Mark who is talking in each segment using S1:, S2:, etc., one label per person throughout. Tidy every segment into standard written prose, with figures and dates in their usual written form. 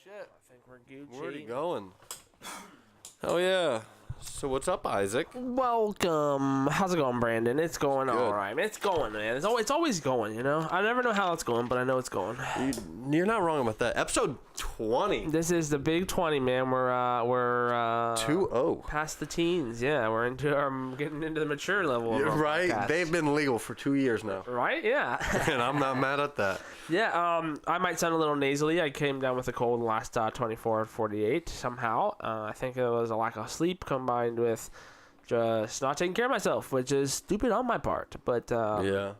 S1: shit.
S2: I think we're Gucci.
S1: Where are you going? Oh yeah. So what's up, Isaac?
S2: Welcome. How's it going, Brandon? It's going all right. It's going, man. It's always going, you know? I never know how it's going, but I know it's going.
S1: You're not wrong about that. Episode 20.
S2: This is the big 20, man. We're
S1: 2-0.
S2: past the teens. Yeah, we're getting into the mature level. Of
S1: Right?
S2: podcast.
S1: They've been legal for 2 years now.
S2: Right? Yeah.
S1: And I'm not mad at that.
S2: Yeah, I might sound a little nasally. I came down with a cold the last 24 or 48 somehow. I think it was a lack of sleep combined with just not taking care of myself, which is stupid on my part. But
S1: Yeah.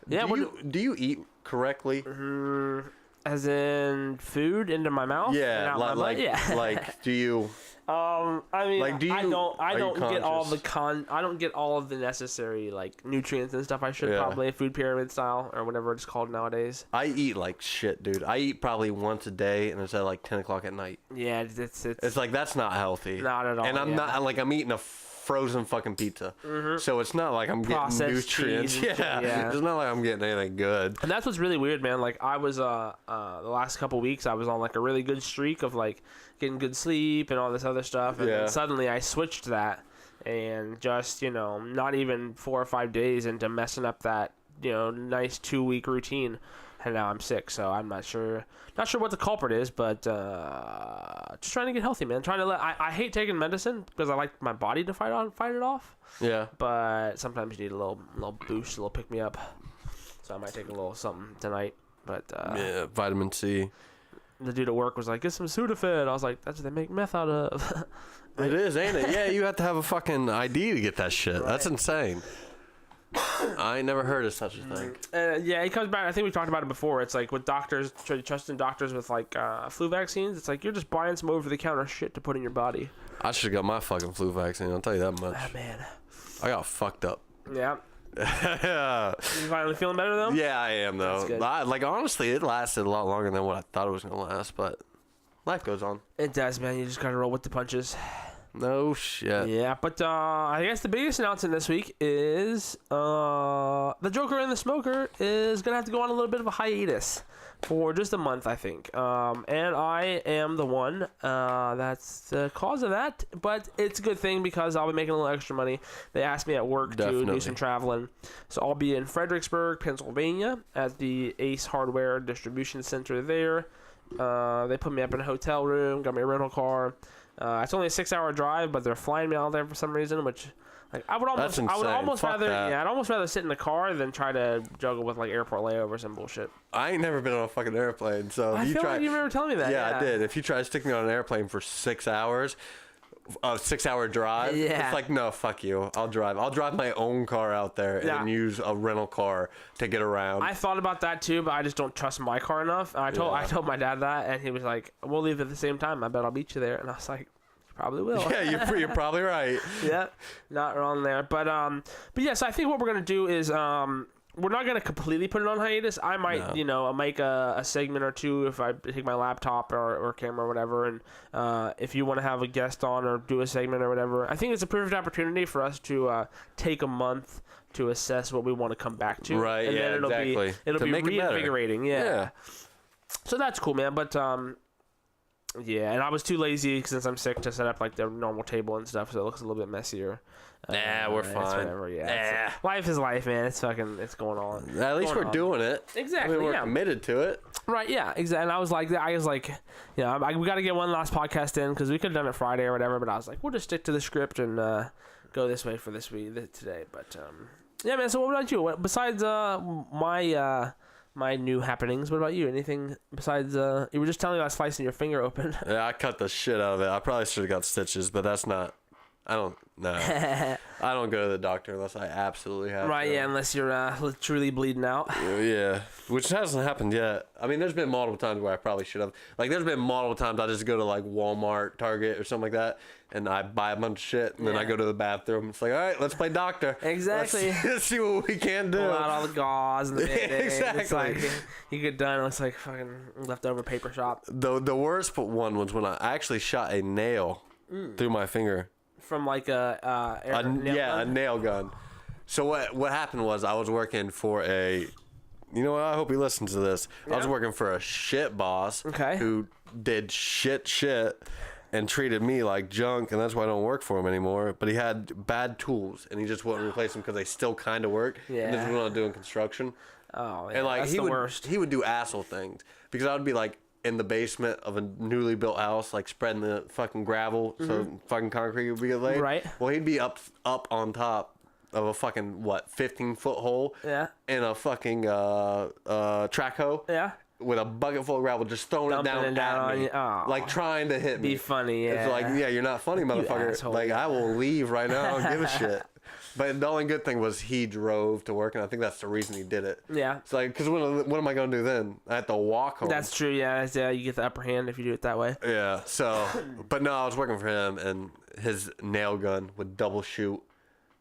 S2: yeah.
S1: Do you eat correctly?
S2: As in food into my mouth?
S1: Yeah,
S2: and out my butt? Yeah.
S1: like do you?
S2: I mean,
S1: Like, do you-
S2: I
S1: are you
S2: don't get all the
S1: conscious?
S2: I don't get all of the necessary like nutrients and stuff I should
S1: Yeah.
S2: probably food pyramid style or whatever it's called nowadays.
S1: I eat like shit, dude. I eat probably once a day, and it's at like 10 o'clock at night.
S2: Yeah, it's
S1: It's like that's not healthy.
S2: Not at all,
S1: And I'm
S2: yeah.
S1: not like I'm eating a frozen fucking pizza. So it's not like I'm
S2: Processed
S1: getting nutrients.
S2: cheese and
S1: Yeah.
S2: shit, yeah.
S1: It's not like I'm getting anything good.
S2: And that's what's really weird, man. Like I was the last couple weeks I was on like a really good streak of like getting good sleep and all this other stuff, and
S1: Yeah.
S2: then suddenly I switched that, and just not even 4 or 5 days into messing up that nice 2-week routine, and now I'm sick. So I'm not sure what the culprit is, but just trying to get healthy, man. Trying to I hate taking medicine because I like my body to fight it off.
S1: Yeah.
S2: But sometimes you need a little boost, a little pick me up. So I might take a little something tonight. But
S1: Yeah, vitamin C.
S2: the dude at work was like, "Get some Sudafed." I was like, "That's what they make meth out of."
S1: It is, ain't it? Yeah, you have to have a fucking ID to get that shit. That's insane. I ain't never heard of such a thing.
S2: Yeah, it comes back. I think we talked about it before. It's like with doctors, trusting doctors with like flu vaccines. It's like you're just buying some over-the-counter shit to put in your body.
S1: I should have got my fucking flu vaccine. I'll tell you that much.
S2: Ah, man.
S1: I got fucked up.
S2: Yeah.
S1: Yeah.
S2: You finally feeling better though?
S1: Yeah, I am though.
S2: That's good.
S1: Like honestly, it lasted a lot longer than what I thought it was gonna last, but life goes on.
S2: It does, man. You just gotta roll with the punches.
S1: No shit.
S2: Yeah, but I guess the biggest announcement this week is Thejokerandthesmoker is going to have to go on a little bit of a hiatus for just a month, I think. And I am the one that's the cause of that, but it's a good thing because I'll be making a little extra money. They asked me at work to do some traveling. So I'll be in Fredericksburg, Pennsylvania at the Ace Hardware Distribution Center there. They put me up in a hotel room, got me a rental car. It's only a 6-hour drive, but they're flying me out there for some reason, which like I would almost
S1: Fuck
S2: rather
S1: that.
S2: I'd almost rather sit in the car than try to juggle with like airport layovers and bullshit.
S1: I ain't never been on a fucking airplane, so
S2: I
S1: if you
S2: feel
S1: try,
S2: like you remember telling me that.
S1: yeah, I did. If you try to stick me on an airplane for 6 hours, a 6-hour drive,
S2: Yeah.
S1: it's like no, fuck you. I'll drive my own car out there
S2: Yeah.
S1: and use a rental car to get around.
S2: I thought about that too, but I just don't trust my car enough. And I told my dad that, and he was like, "We'll leave at the same time. I bet I'll meet you there." And I was like, "You probably will."
S1: Yeah, you're probably right.
S2: Yeah, not wrong there. But yeah, so I think what we're gonna do is we're not gonna completely put it on hiatus. I might, make a segment or two if I take my laptop or camera or whatever, and if you want to have a guest on or do a segment or whatever, I think it's a perfect opportunity for us to take a month to assess what we want to come back to.
S1: Right,
S2: and
S1: yeah,
S2: then
S1: exactly.
S2: It'll
S1: To
S2: be
S1: make it better.
S2: reinvigorating. Yeah. So that's cool, man. But yeah, and I was too lazy since I'm sick to set up like the normal table and stuff, so it looks a little bit messier.
S1: Nah, we're
S2: It's
S1: fine.
S2: whatever, yeah. Life is life, man. It's going on.
S1: At least we're
S2: on.
S1: doing it.
S2: Exactly,
S1: I mean, we're
S2: yeah.
S1: committed to it.
S2: Right, yeah, exactly. And I was like, we got to get one last podcast in because we could have done it Friday or whatever, but I was like, we'll just stick to the script and go this way for this week today. But yeah, man. So what about you? Besides my new happenings, what about you? Anything besides you were just telling me about slicing your finger open.
S1: Yeah, I cut the shit out of it. I probably should have got stitches, but that's not. I don't know. I don't go to the doctor unless I absolutely have
S2: Right,
S1: to.
S2: yeah, unless you're truly bleeding out.
S1: Yeah, which hasn't happened yet. I mean, there's been multiple times where I probably should have. Like, there's been multiple times I just go to, like, Walmart, Target, or something like that, and I buy a bunch of shit, and then I go to the bathroom. It's like, all right, let's play doctor.
S2: Exactly.
S1: Let's see what we can do.
S2: Pull out all the gauze and the Band-Aid.
S1: Exactly.
S2: It's like, you get done, it looks like fucking leftover paper shop.
S1: The worst one was when I actually shot a nail through my finger.
S2: From like a nail gun?
S1: A nail gun. So what happened was I was working for a You know what? I hope he listens to this. I was
S2: Yeah.
S1: working for a shit boss
S2: Okay.
S1: who did shit and treated me like junk, and that's why I don't work for him anymore. But he had bad tools, and he just wouldn't replace them because they still kind of work.
S2: Yeah.
S1: And this is when I was doing construction.
S2: Oh, yeah,
S1: And like
S2: that's
S1: he
S2: the
S1: would
S2: worst.
S1: he would do asshole things because I would be like in the basement of a newly built house, like spreading the fucking gravel so fucking concrete would be laid.
S2: Right.
S1: Well, he'd be up on top of a fucking 15-foot hole.
S2: Yeah.
S1: In a fucking track hoe.
S2: Yeah.
S1: With a bucket full of gravel, just throwing
S2: Dumping
S1: it
S2: it
S1: down
S2: down
S1: at
S2: on
S1: me,
S2: you. Aw.
S1: like trying to hit me.
S2: Be funny, yeah.
S1: It's like, yeah, you're not funny, motherfucker.
S2: asshole.
S1: Like, I will leave right now. I don't give a shit. But the only good thing was he drove to work, and I think that's the reason he did it.
S2: Yeah.
S1: It's like, because what am I going to do then? I have to walk home.
S2: That's true. Yeah. You get the upper hand if you do it that way.
S1: Yeah, so, but no, I was working for him, and his nail gun would double shoot.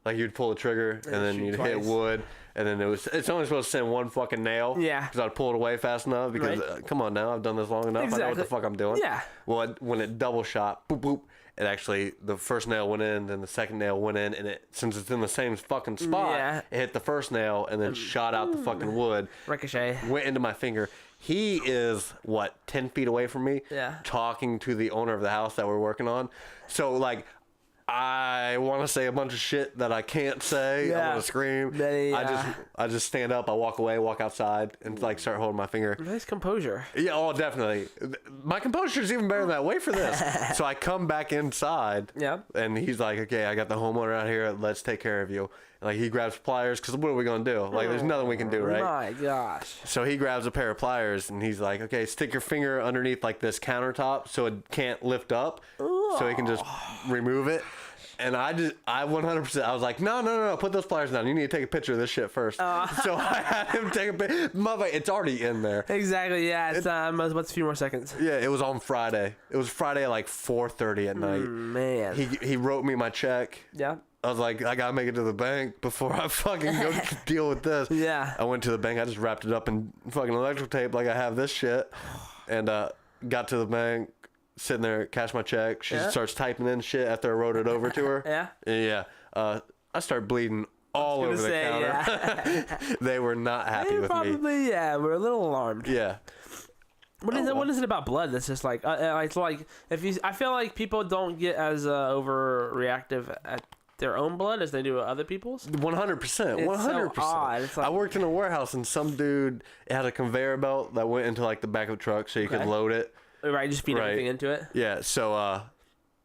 S1: Like, you'd pull the trigger, and then
S2: shoot
S1: you'd hit
S2: twice.
S1: wood, and then it's only supposed to send one fucking nail.
S2: Yeah.
S1: Because I'd pull it away fast enough, because,
S2: Right.
S1: Come on now, I've done this long enough, I know what the
S2: Exactly.
S1: fuck I'm doing.
S2: Yeah.
S1: Well, when it double shot, boop, boop, it actually, the first nail went in, then the second nail went in, and since it's in the same fucking spot,
S2: Yeah.
S1: it hit the first nail, and then shot out the fucking wood.
S2: Ricochet.
S1: Went into my finger. He is 10 feet away from me,
S2: Yeah.
S1: talking to the owner of the house that we're working on. So like, I want to say a bunch of shit that I can't say. I
S2: Yeah.
S1: want to scream.
S2: They,
S1: I just stand up. I walk away, walk outside, and like start holding my finger.
S2: Nice composure.
S1: Yeah, oh, definitely. My composure is even better than that. Wait for this. So I come back inside.
S2: Yeah.
S1: And he's like, okay, I got the homeowner out here. Let's take care of you. And like, he grabs pliers, because what are we going to do? Like, there's nothing we can do, right?
S2: My gosh.
S1: So he grabs a pair of pliers, and he's like, okay, stick your finger underneath like this countertop so it can't lift up, so he can just remove it. And I 100%, I was like, no, put those pliers down. You need to take a picture of this shit first. So I had him take a picture. Motherfucker, it's already in there.
S2: Exactly. Yeah. It's what's a few more seconds.
S1: Yeah, it was on Friday. It was Friday at like 4:30 at night.
S2: Man.
S1: He wrote me my check.
S2: Yeah.
S1: I was like, I gotta make it to the bank before I fucking go deal with this.
S2: Yeah.
S1: I went to the bank. I just wrapped it up in fucking electrical tape like I have this shit, and got to the bank, sitting there, cashed my check. She starts typing in shit after I wrote it over to her.
S2: Yeah.
S1: Yeah. I start bleeding all over the counter.
S2: Yeah.
S1: They were not happy with me.
S2: Probably. Yeah. We're a little alarmed.
S1: Yeah.
S2: What is it about blood that's just like it's like I feel like people don't get as overreactive at their own blood as they do at other people's.
S1: 100%. 100%.
S2: So odd. It's like,
S1: I worked in a warehouse, and some dude had a conveyor belt that went into like the back of the truck so you could load it.
S2: right, just feed
S1: Right.
S2: everything into it.
S1: Yeah, so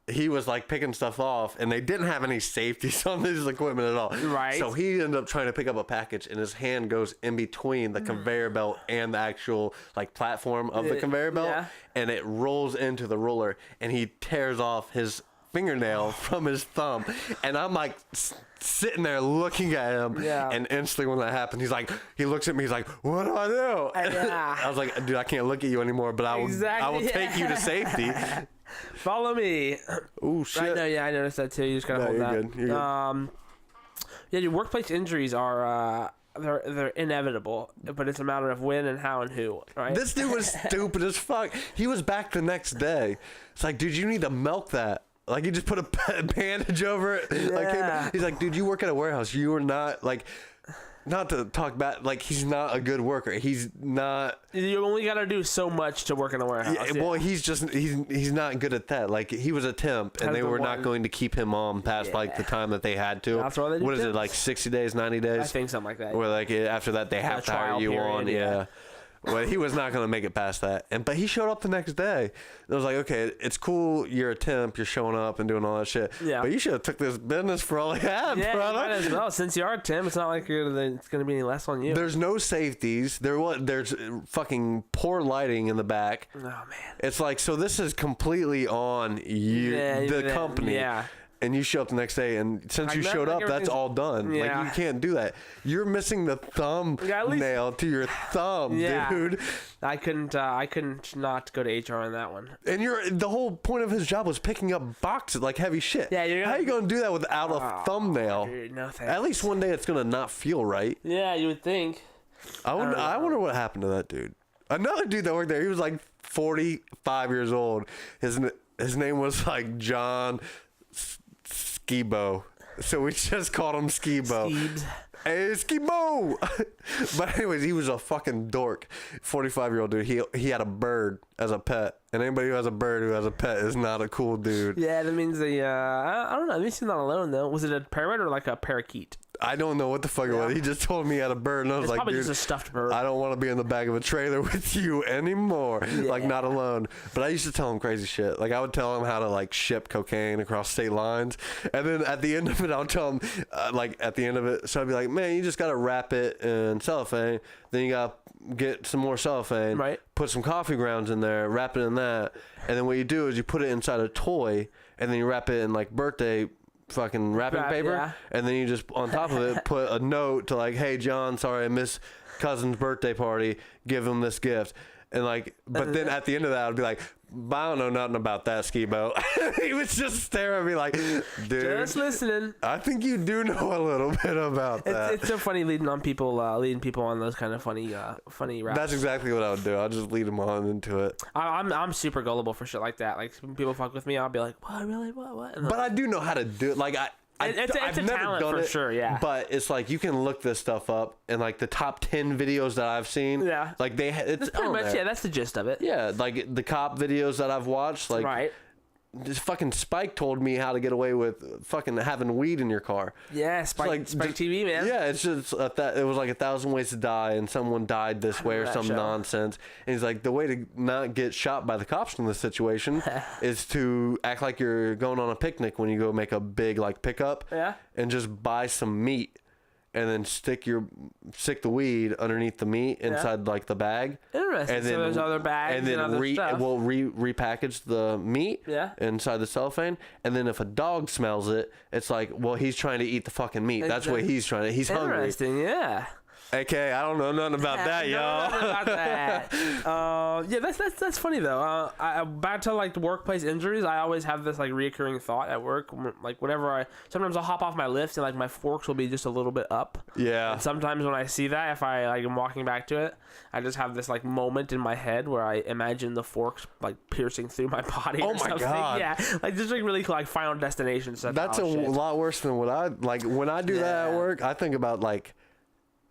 S1: he was like picking stuff off, and they didn't have any safeties on this equipment at all.
S2: Right.
S1: So he ended up trying to pick up a package, and his hand goes in between the conveyor belt and the actual like platform of the conveyor belt,
S2: yeah.
S1: and it rolls into the roller, and he tears off his fingernail from his thumb, and I'm like sitting there looking at him, and instantly when that happened, he looks at me, he's like, what do I do?
S2: Yeah.
S1: I was like, dude, I can't look at you anymore, but I will take you to safety.
S2: Follow me.
S1: Oh shit.
S2: Right, no, yeah, I noticed that too. You just gotta hold
S1: you're
S2: that.
S1: good. You're good.
S2: Yeah, your workplace injuries are they're inevitable, but it's a matter of when and how and who, right?
S1: This dude was stupid as fuck. He was back the next day. It's like, dude, you need to milk that. Like, you just put a bandage over it.
S2: Yeah.
S1: Like, he's like, dude, you work at a warehouse. You are not, like, not to talk bad, like, he's not a good worker. He's not.
S2: You only gotta do so much to work in a warehouse.
S1: Yeah, well, he's not good at that. Like, he was a temp, and
S2: Has
S1: they
S2: the
S1: were not
S2: one-
S1: going to keep him on past, like, the time that they had to.
S2: That's why they do
S1: What is it,
S2: temps.
S1: like 60 days, 90 days?
S2: I think something like that.
S1: Where, like, after that, they have to hire
S2: trial
S1: you
S2: period,
S1: on. Yeah. Well, he was not going to make it past that. But he showed up the next day. It was like, okay, it's cool. You're a temp. You're showing up and doing all that shit.
S2: Yeah.
S1: But you should have took this business for all he had,
S2: Yeah, you
S1: brother.
S2: might as well. Since you are Tim, it's not like it's gonna be any less on you.
S1: There's no safeties. There's fucking poor lighting in the back.
S2: Oh man.
S1: It's like, so this is completely on you, the company.
S2: Yeah.
S1: And you show up the next day, and since
S2: Like
S1: you
S2: that,
S1: showed
S2: like
S1: up, that's
S2: everything's-
S1: all done.
S2: Yeah.
S1: Like, you can't do that. You're missing the thumb
S2: Yeah, at least-
S1: nail to your thumb,
S2: Yeah.
S1: dude.
S2: I couldn't not go to HR on that one.
S1: And the whole point of his job was picking up boxes, like heavy shit.
S2: Yeah, you're
S1: How
S2: gonna-
S1: you gonna do that without a thumbnail?
S2: Dude, no thanks.
S1: At least one day it's gonna not feel right.
S2: Yeah, you would think.
S1: I wonder what happened to that dude. Another dude that worked there, he was like 45 years old. His name was like John Skibo. So we just called him Skibo.
S2: Skeebs.
S1: Hey, Eskimo! But anyways, he was a fucking dork. 45-year-old dude. He had a bird as a pet. And anybody who has a bird who has a pet is not a cool dude.
S2: Yeah, that means I don't know. At least he's not alone, though. Was it a parrot or like a parakeet?
S1: I don't know what the fuck it was. He just told me he had a bird, and I was like,
S2: Probably
S1: dude,
S2: just a stuffed bird.
S1: I don't want to be in the back of a trailer with you anymore.
S2: Yeah.
S1: Like, not alone. But I used to tell him crazy shit. Like, I would tell him how to, like, ship cocaine across state lines. And then at the end of it, I'll tell him, at the end of it, so I'd be like, man, you just got to wrap it in cellophane. Then you got to get some more cellophane.
S2: Right.
S1: Put some coffee grounds in there, wrap it in that. And then what you do is you put it inside a toy, and then you wrap it in, like, birthday fucking wrapping paper,
S2: yeah.
S1: and then you just on top of it put a note to like, hey John, sorry I missed cousin's birthday party, give him this gift. And like, but then at the end of that I'd be like, I don't know nothing about that, Skibo. He was just staring at me like, dude,
S2: Just listening.
S1: I think you do know a little bit about that.
S2: It's so funny leading people on those kind of funny raps.
S1: That's exactly what I would do. I'll just lead them on into it.
S2: I'm super gullible for shit like that. Like when people fuck with me, I'll be like, what, really, what? And
S1: But I do know how to do it. Like
S2: it's
S1: I've
S2: a
S1: never
S2: talent
S1: done
S2: for
S1: it,
S2: sure, yeah.
S1: But it's like you can look this stuff up, and like the top 10 videos that I've seen,
S2: Yeah.
S1: like it's
S2: that's pretty
S1: on
S2: much
S1: there.
S2: yeah. That's the gist of it.
S1: Yeah, like the cop videos that I've watched, like
S2: Right.
S1: this fucking Spike told me how to get away with fucking having weed in your car.
S2: Yeah, Spike TV, man.
S1: Yeah, it's just it was like 1,000 Ways to Die, and someone died this way or
S2: that
S1: some
S2: show.
S1: nonsense. And he's like, the way to not get shot by the cops in this situation is to act like you're going on a picnic when you go make a big like pickup.
S2: Yeah.
S1: And just buy some meat. And then stick the weed underneath the meat inside like the bag.
S2: Interesting.
S1: And then,
S2: so there's other bags and other stuff.
S1: We'll repackage the meat inside the cellophane. And then if a dog smells it, it's like, well, he's trying to eat the fucking meat. That's what he's trying to. He's hungry.
S2: Interesting. Yeah.
S1: Okay, I don't know nothing about that, y'all.
S2: About that. Yeah, that's funny though. Back to like the workplace injuries, I always have this like reoccurring thought at work. Like whenever sometimes I'll hop off my lift and like my forks will be just a little bit up.
S1: Yeah.
S2: And sometimes when I see that, if I like am walking back to it, I just have this like moment in my head where I imagine the forks like piercing through my body.
S1: Oh
S2: or
S1: my
S2: something.
S1: God.
S2: Yeah, like just like really like Final Destination stuff.
S1: That's a lot worse than what I like. When I do that at work, I think about like,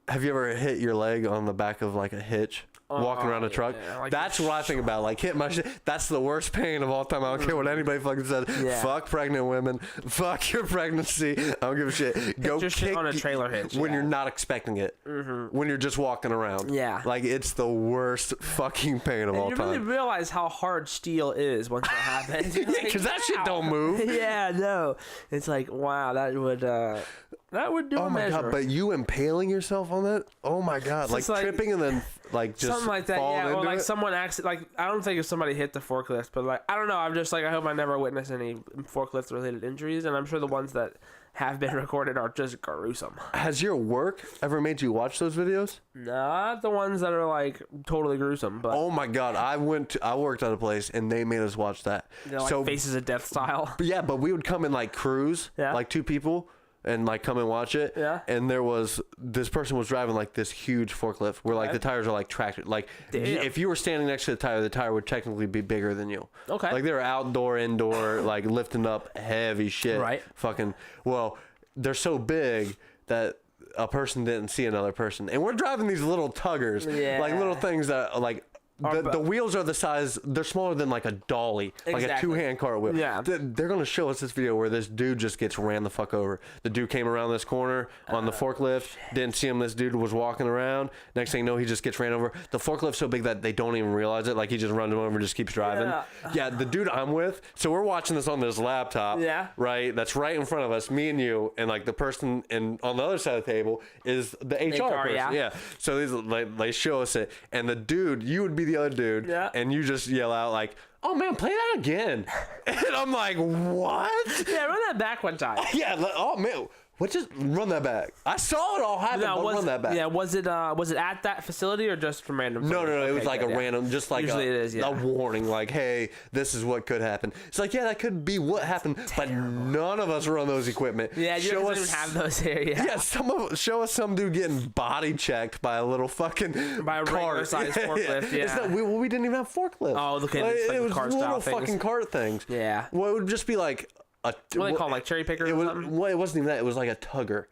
S1: have you ever hit your leg on the back of like a hitch? Walking around a truck.
S2: Yeah, like
S1: that's what I think about. Like hit my shit. That's the worst pain of all time. I don't care what anybody fucking says.
S2: Yeah.
S1: Fuck pregnant women. Fuck your pregnancy. I don't give a shit. Go
S2: your shit
S1: kick
S2: on a trailer hitch.
S1: when you're not expecting it. When you're just walking around.
S2: Yeah.
S1: Like it's the worst fucking pain of all
S2: you
S1: time.
S2: really realize how hard steel is once it happens.
S1: Yeah, because that shit don't move.
S2: Yeah, no. It's like, wow, that would do
S1: Oh
S2: a
S1: my
S2: measure.
S1: god! But you impaling yourself on that? Oh my god! Like
S2: like-
S1: tripping and then like just
S2: something like that,
S1: falling
S2: yeah. Or
S1: into
S2: like
S1: it?
S2: someone like I don't think if somebody hit the forklift, but like I don't know. I'm just like I hope I never witness any forklift related injuries, and I'm sure the ones that have been recorded are just gruesome.
S1: Has your work ever made you watch those videos?
S2: Not the ones that are like totally gruesome, but
S1: Oh my god! I worked at a place and they made us watch that.
S2: they're like
S1: So
S2: Faces of Death style.
S1: yeah, but we would come in like crews,
S2: Yeah.
S1: like 2 people. And like come and watch it.
S2: Yeah.
S1: And there was this person was driving like this huge forklift where like the tires are like tractor. Like
S2: Damn.
S1: if you were standing next to the tire would technically be bigger than you.
S2: Okay.
S1: Like they were outdoor, indoor, like lifting up heavy shit.
S2: Right.
S1: Fucking well, they're so big that a person didn't see another person. And we're driving these little tuggers.
S2: Yeah.
S1: Like little things that are like the wheels are the size, they're smaller than like a dolly, like a
S2: Exactly.
S1: 2-hand car wheel.
S2: Yeah.
S1: They're going to show us this video where this dude just gets ran the fuck over. The dude came around this corner on the forklift, didn't see him. This dude was walking around. Next thing you know, he just gets ran over. The forklift's so big that they don't even realize it. Like he just runs him over and just keeps driving. Yeah, the dude I'm with, so we're watching this on this laptop, right? That's right in front of us, me and you, and like the person on the other side of the table is the HR person. Yeah. So these like they show us it, and the dude, you would be the other dude.
S2: Yeah.
S1: And you just yell out like, "Oh man, play that again!" And I'm like, "What?"
S2: Yeah, run that back one time.
S1: Yeah. Oh man, what? Just run that back. I saw it all happen.
S2: No,
S1: but run that back.
S2: Yeah, was it at that facility or just from random?
S1: No. It was
S2: Okay,
S1: like
S2: good,
S1: a
S2: yeah.
S1: random, just like
S2: Usually it is, yeah.
S1: a warning, like, "Hey, this is what could happen." It's like, yeah, that could be what happened, but none of us run those equipment.
S2: Yeah, you don't even have those here. Yeah.
S1: Yeah, show us some dude getting body checked by a little fucking
S2: By a regular sized forklift, yeah.
S1: It's not, we didn't even have forklifts.
S2: Oh, okay,
S1: Like,
S2: it's like
S1: it
S2: the
S1: was
S2: cart
S1: little
S2: style things.
S1: fucking cart things.
S2: Yeah.
S1: Well, it would just be like a.
S2: What do they call them, like cherry pickers
S1: It
S2: or
S1: was.
S2: something?
S1: Well, it wasn't even that. It was like a tugger.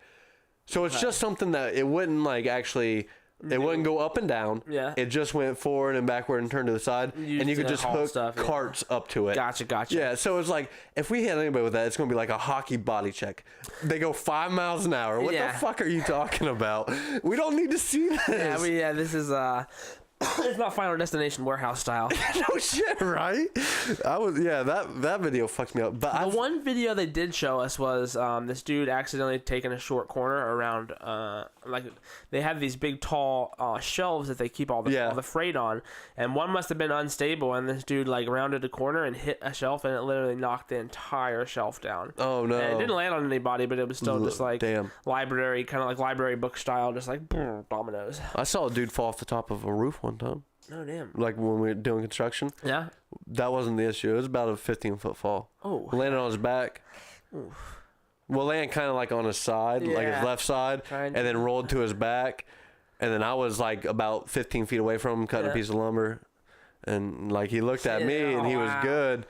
S1: So it's just something that it wouldn't like actually. It wouldn't go up and down.
S2: Yeah.
S1: It just went forward and backward and turned to the side. And you could just hook carts up to it.
S2: Gotcha.
S1: Yeah, so it's like, if we hit anybody with that, it's going to be like a hockey body check. They go 5 miles an hour. What the fuck are you talking about? We don't need to see this.
S2: Yeah, this is, it's not Final Destination Warehouse style.
S1: No shit, right? That video fucked me up. But
S2: the one video they did show us was this dude accidentally taking a short corner around like they have these big tall shelves that they keep all the freight on, and one must have been unstable, and this dude like rounded a corner and hit a shelf, and it literally knocked the entire shelf down.
S1: Oh no!
S2: And it didn't land on anybody, but it was still just like library, kind of like library book style, just like dominoes.
S1: I saw a dude fall off the top of a roof one time.
S2: Oh damn!
S1: Like when we were doing construction.
S2: Yeah.
S1: That wasn't the issue. It was about a 15-foot fall.
S2: Oh.
S1: Landed on his back.
S2: Oof.
S1: Well, landed kind of like on his side, like his left side, and then rolled to his back. And then I was like about 15 feet away from him, cutting a piece of lumber. And like he looked at me and he was good.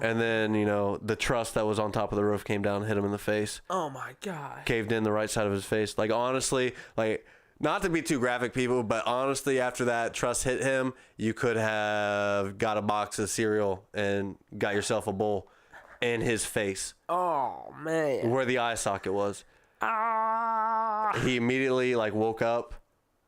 S1: And then, you know, the truss that was on top of the roof came down and hit him in the face.
S2: Oh my God.
S1: Caved in the right side of his face. Like honestly, like... Not to be too graphic, people, but honestly, after that truss hit him, you could have got a box of cereal and got yourself a bowl in his face.
S2: Oh, man.
S1: Where the eye socket was.
S2: Ah.
S1: He immediately, like, woke up,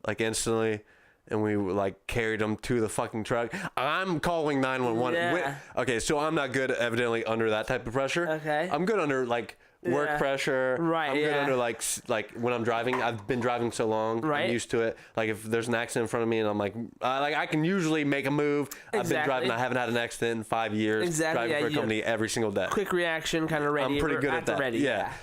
S1: like, instantly, and we, like, carried him to the fucking truck. I'm calling 911.
S2: Yeah.
S1: Okay, so I'm not good, evidently, under that type of pressure.
S2: Okay.
S1: I'm good under, like... work pressure.
S2: Right.
S1: I'm good under like when I'm driving. I've been driving so long.
S2: Right.
S1: I'm used to it. Like if there's an accident in front of me and I'm like I can usually make a move.
S2: Exactly.
S1: I've been driving. I haven't had an accident in 5 years.
S2: Exactly.
S1: Driving for a company every single day.
S2: Quick reaction, kind of ready.
S1: I'm pretty good at that.
S2: Ready.
S1: Yeah.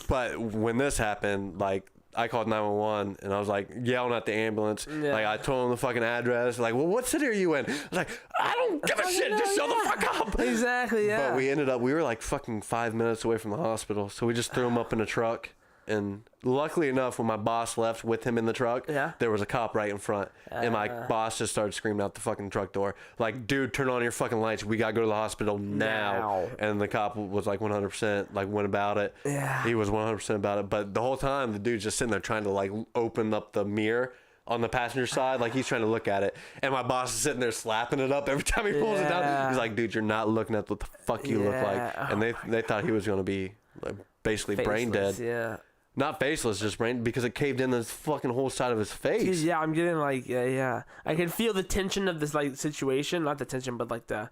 S1: But when this happened, like I called 911 and I was like yelling at the ambulance.
S2: Yeah.
S1: Like I told them the fucking address. Like, well, what city are you in? I was like, I don't give a shit. Just shut the fuck up.
S2: Exactly. Yeah.
S1: But we were like fucking 5 minutes away from the hospital, so we just threw him up in a truck. And luckily enough, when my boss left with him in the truck, there was a cop right in front. And my boss just started screaming out the fucking truck door. Like, dude, turn on your fucking lights. We got to go to the hospital now. And the cop was like 100%, like, went about it.
S2: Yeah.
S1: He was 100% about it. But the whole time, the dude's just sitting there trying to, like, open up the mirror on the passenger side. Like, he's trying to look at it. And my boss is sitting there slapping it up every time he pulls it down. He's like, dude, you're not looking at what the fuck you look like. And they thought he was going to be, like, basically brain dead.
S2: Yeah.
S1: Not faceless, just brain, because it caved in the fucking whole side of his face.
S2: Yeah, I'm getting like, yeah. I can feel the tension of this like situation, not the tension, but like the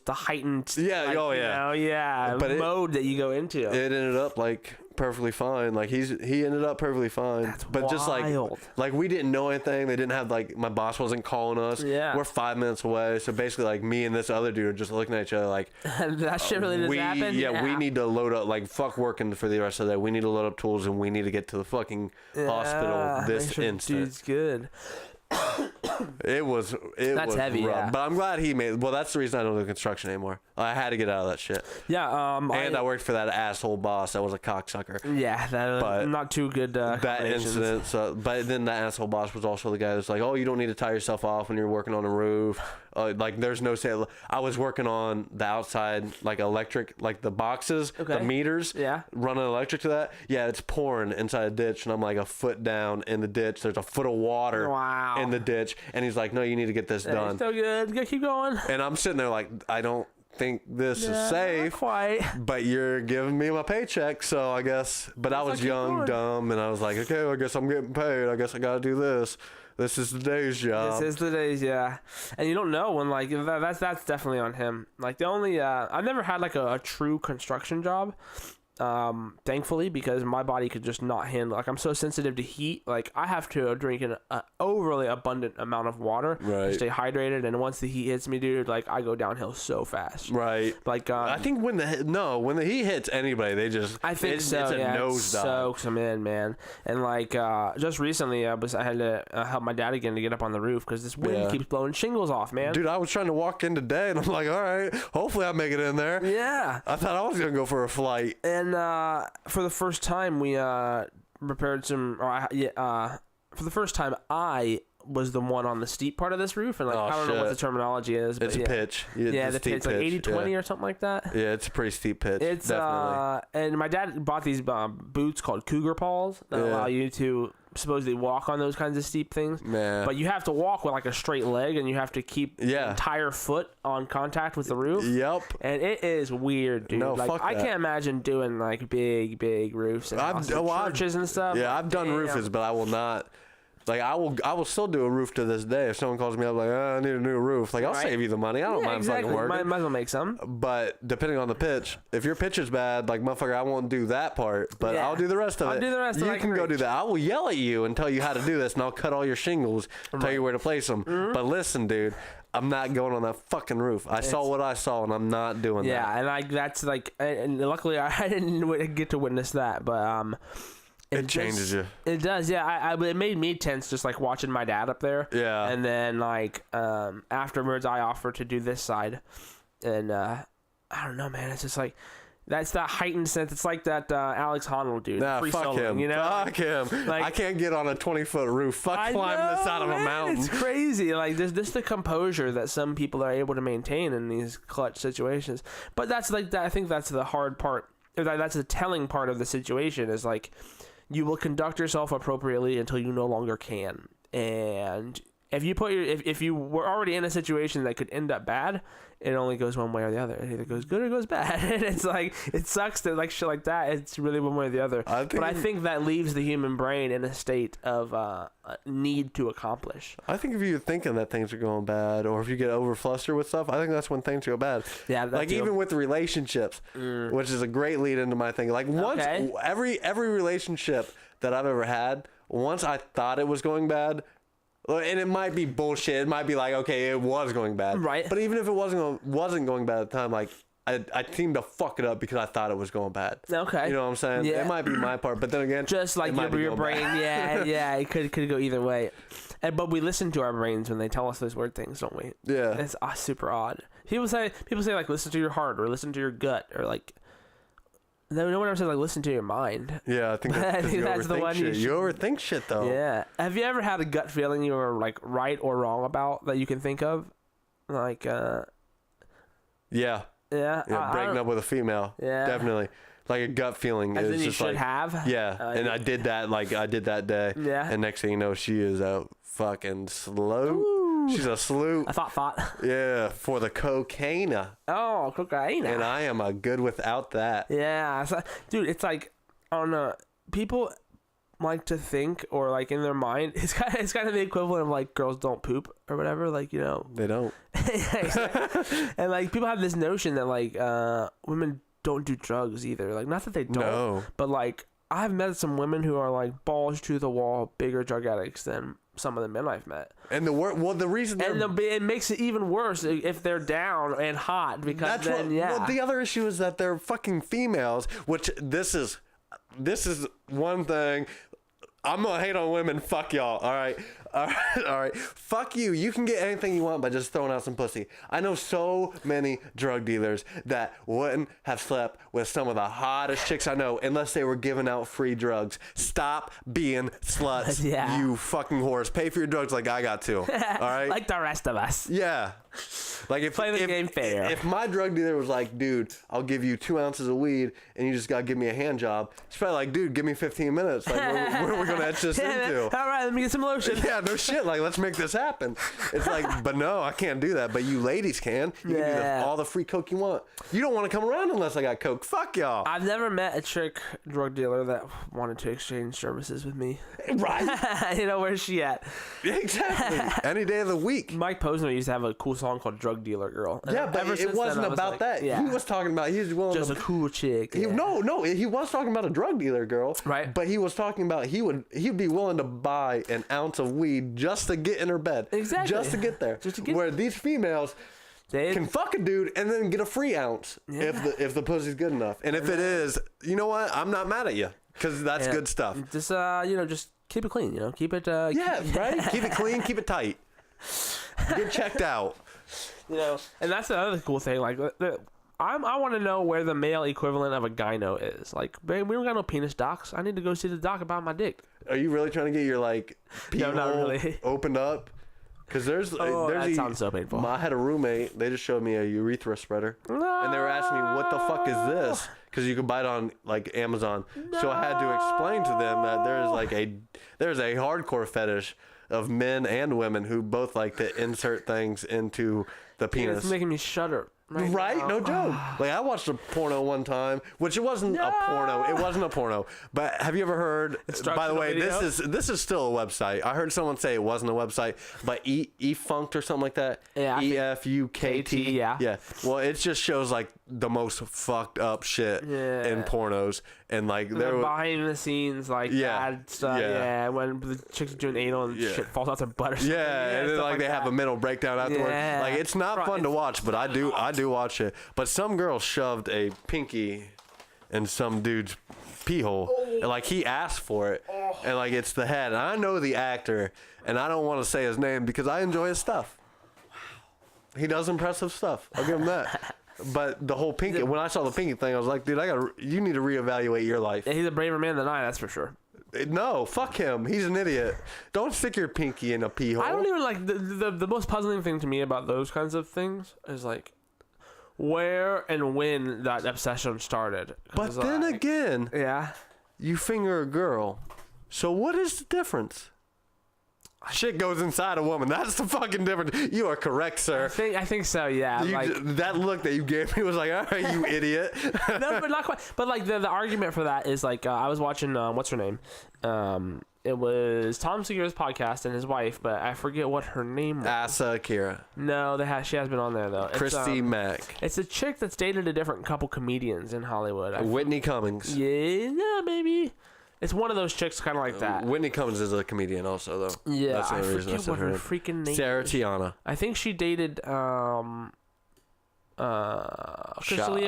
S2: heightened.
S1: Yeah,
S2: like, but mode that you go into.
S1: It ended up like perfectly fine. Like he ended up perfectly fine.
S2: That's
S1: but
S2: wild.
S1: Just like we didn't know anything. They didn't have like my boss wasn't calling us.
S2: Yeah,
S1: we're 5 minutes away. So basically, like me and this other dude are just looking at each other like
S2: that shit really does happen.
S1: Yeah, we need to load up. Like fuck working for the rest of the day. We need to load up tools and we need to get to the fucking hospital this instant.
S2: Dude's good.
S1: It was
S2: That's heavy,
S1: rough.
S2: yeah.
S1: But I'm glad he made. Well, that's the reason I don't do construction anymore. I had to get out of that shit.
S2: Yeah.
S1: And I worked for that asshole boss that was a cocksucker.
S2: Yeah, that not too good.
S1: That incident. So, but then that asshole boss was also the guy that's like, oh, you don't need to tie yourself off when you're working on a roof. Like there's no say. I was working on the outside, like electric, like the boxes, the meters.
S2: Yeah.
S1: Running electric to that. Yeah, it's pouring inside a ditch, and I'm like a foot down in the ditch. There's a foot of water.
S2: Wow.
S1: In the ditch, and he's like, no, you need to get this done.
S2: Still good. Go, keep going.
S1: And I'm sitting there like, I don't think this is safe.
S2: Not quite.
S1: But you're giving me my paycheck, so I guess. But I was young, dumb, and I was like, okay, well, I guess I'm getting paid. I guess I gotta do this. This is the day's job.
S2: This is the day's, yeah. And you don't know when, like, that's definitely on him. Like, the only, I've never had, like, a true construction job. Thankfully, because my body could just not handle, like, I'm so sensitive to heat. Like, I have to drink an overly abundant amount of water to stay hydrated, and once the heat hits me, dude, like, I go downhill so fast.
S1: Right.
S2: Like,
S1: I think when the heat hits anybody, they just,
S2: I think
S1: it's
S2: so,
S1: a nosedive.
S2: Soaks them in, man. And like, just recently, I had to help my dad again to get up on the roof because this wind keeps blowing shingles off, man.
S1: Dude, I was trying to walk in today, and I'm like, all right, hopefully I make it in there.
S2: Yeah.
S1: I thought I was gonna go for a flight.
S2: And for the first time, we repaired some. For the first time, I was the one on the steep part of this roof, and like I don't know what the terminology is, but
S1: it's a pitch.
S2: The pitch, like 80-20 or something like that.
S1: Yeah, it's a pretty steep pitch.
S2: It's
S1: definitely.
S2: And my dad bought these boots called Cougar Paws that allow you to supposedly walk on those kinds of steep things.
S1: Man.
S2: But you have to walk with like a straight leg, and you have to keep the entire foot on contact with the roof.
S1: Yep.
S2: And it is weird, dude.
S1: No,
S2: like
S1: fuck
S2: I
S1: that.
S2: can't imagine doing like big roofs and churches and stuff.
S1: Yeah, I've done roofs, but I will not. Like I will still do a roof to this day. If someone calls me up like, I need a new roof, like I'll save you the money. I don't mind fucking working.
S2: Might as well make some.
S1: But depending on the pitch, if your pitch is bad, like motherfucker, I won't do that part. But I'll do the rest of it.
S2: I'll do the rest of it.
S1: You can go do that. I will yell at you and tell you how to do this, and I'll cut all your shingles, tell you where to place them. But listen, dude, I'm not going on that fucking roof. I saw what I saw, and I'm not doing that.
S2: Yeah, and like that's like, and luckily I didn't get to witness that, but
S1: It changes you.
S2: It does, yeah. It made me tense just like watching my dad up there.
S1: Yeah.
S2: And then like afterwards, I offered to do this side, and I don't know, man. It's just like that's that heightened sense. It's like that Alex Honnold dude.
S1: Nah,
S2: free
S1: fuck
S2: soloing,
S1: him.
S2: You know,
S1: fuck him.
S2: Like,
S1: I can't get on a 20-foot roof. Fuck climbing the side of a mountain.
S2: It's crazy. Like there's just the composure that some people are able to maintain in these clutch situations. But that's like that. I think that's the hard part. That's the telling part of the situation. Is like, you will conduct yourself appropriately until you no longer can. And if you put if you were already in a situation that could end up bad, it only goes one way or the other. It either goes good or goes bad. And it's like, it sucks that like shit like that, it's really one way or the other. I think that leaves the human brain in a state of need to accomplish.
S1: I think if you're thinking that things are going bad, or if you get over flustered with stuff, I think that's when things go bad.
S2: Yeah,
S1: like even with relationships, which is a great lead into my thing. Like once every relationship that I've ever had, once I thought it was going bad, and it might be bullshit. It might be like, okay, it was going bad.
S2: Right.
S1: But even if it wasn't going bad at the time, like I seemed to fuck it up because I thought it was going bad.
S2: Okay.
S1: You know what I'm saying?
S2: Yeah.
S1: It might be my part, but then again,
S2: just like your brain, yeah, it could go either way. But we listen to our brains when they tell us those weird things, don't we?
S1: Yeah.
S2: It's super odd. People say like listen to your heart or listen to your gut or like. No one ever says like listen to your mind.
S1: Yeah, I think that's the one you overthink shit though.
S2: Yeah. Have you ever had a gut feeling you were like right or wrong about that you can think of? Like
S1: Yeah. Breaking up with a female. Yeah. Definitely. Like a gut feeling.
S2: As in you should have.
S1: Yeah. And I did that that day.
S2: Yeah.
S1: And next thing you know, she is out fucking slow. Ooh. She's a sloot.
S2: I thought.
S1: Yeah, for the cocaine.
S2: Oh, cocaine.
S1: And I am a good without that.
S2: Yeah. So, dude, it's like, I don't know. People like to think, or like in their mind, it's kind of the equivalent of like girls don't poop or whatever. Like, you know.
S1: They don't.
S2: And like people have this notion that like women don't do drugs either. Like, not that they don't, but like I've met some women who are like balls to the wall, bigger drug addicts than some of the men I've met.
S1: And the reason
S2: it makes it even worse if they're down and hot, because well,
S1: the other issue is that they're fucking females, which this is one thing. I'm gonna hate on women. Fuck y'all. All right. Fuck you. You can get anything you want by just throwing out some pussy. I know so many drug dealers that wouldn't have slept with some of the hottest chicks I know unless they were giving out free drugs. Stop being sluts, you fucking whores. Pay for your drugs like I got to. All right.
S2: Like the rest of us.
S1: Yeah. Like if
S2: play the game fair.
S1: If my drug dealer was like, dude, I'll give you 2 ounces of weed and you just gotta give me a hand job, it's probably like, dude, give me 15 minutes. Like, where are we gonna etch this into?
S2: All right, let me get some lotion.
S1: Yeah, no shit. Like, let's make this happen. It's like, but no, I can't do that. But you ladies can. You can do all the free coke you want. You don't want to come around unless I got coke. Fuck y'all.
S2: I've never met a chick drug dealer that wanted to exchange services with me.
S1: Right.
S2: You know, where's she at?
S1: Exactly. Any day of the week.
S2: Mike Posner used to have a cool song called Drug Dealer Girl.
S1: And but it wasn't about that. Yeah. He was talking about, he was willing
S2: just a cool chick.
S1: No, he was talking about a drug dealer girl.
S2: Right.
S1: But he was talking about he'd be willing to buy an ounce of weed just to get in her bed.
S2: Exactly.
S1: Just to get there. Where these females can fuck a dude and then get a free ounce if the pussy's good enough. And if it is, you know what? I'm not mad at you because that's good stuff.
S2: Just just keep it clean. Keep it.
S1: Right. Keep it clean. Keep it tight. Get checked out.
S2: And that's the other cool thing. Like, I want to know where the male equivalent of a gyno is. Like, babe, we don't got no penis docs. I need to go see the doc about my dick.
S1: Are you really trying to get your like pee
S2: No, not
S1: hole
S2: really.
S1: opened up? Because there's
S2: that sounds so painful.
S1: I had a roommate. They just showed me a urethra spreader,
S2: No.
S1: and they were asking me what the fuck is this? Because you can buy it on like Amazon. So I had to explain to them that there's a hardcore fetish of men and women who both like to insert things into the penis.
S2: It's making me shudder.
S1: Right?
S2: Now.
S1: No joke. Like, I watched a porno one time, which it wasn't a porno. It wasn't a porno. But have you ever heard, by the way,
S2: video?
S1: this is still a website. I heard someone say it wasn't a website, but eFunked or something like that.
S2: Yeah.
S1: EFUKT.
S2: Yeah.
S1: Yeah. Well, it just shows like the most fucked up shit in pornos. And like
S2: they're behind the scenes, like bad stuff. Yeah. When the chicks are doing anal and shit falls out their butt or something.
S1: Yeah, and then like they have a mental breakdown afterwards.
S2: Yeah.
S1: Like, it's not fun to watch, but I do watch it. But some girl shoved a pinky in some dude's pee hole, and like he asked for it, and like it's the head. And I know the actor, and I don't want to say his name because I enjoy his stuff. He does impressive stuff. I'll give him that. But the whole pinky, when I saw the pinky thing, I was like, dude, you need to reevaluate your life.
S2: He's a braver man than I, that's for sure.
S1: No, fuck him. He's an idiot. Don't stick your pinky in a pee hole.
S2: I don't even like the most puzzling thing to me about those kinds of things is like where and when that obsession started.
S1: But then again,
S2: yeah,
S1: you finger a girl. So what is the difference? Shit goes inside a woman. That's the fucking difference. You are correct, sir.
S2: I think so. Yeah,
S1: That look that you gave me was like, all right, you idiot.
S2: No, but not quite. But like the argument for that is like I was watching what's her name? It was Tom Segura's podcast and his wife, but I forget what her name was.
S1: Asa Akira.
S2: No, she has been on there though.
S1: Christy Mack.
S2: It's a chick that's dated a different couple comedians in Hollywood.
S1: Whitney Cummings.
S2: Yeah, maybe. It's one of those chicks kind of like that.
S1: Whitney Cummings is a comedian also, though.
S2: Yeah,
S1: that's the
S2: I
S1: only reason
S2: forget what her freaking name
S1: Sarah
S2: is.
S1: Tiana.
S2: I think she dated Crystalia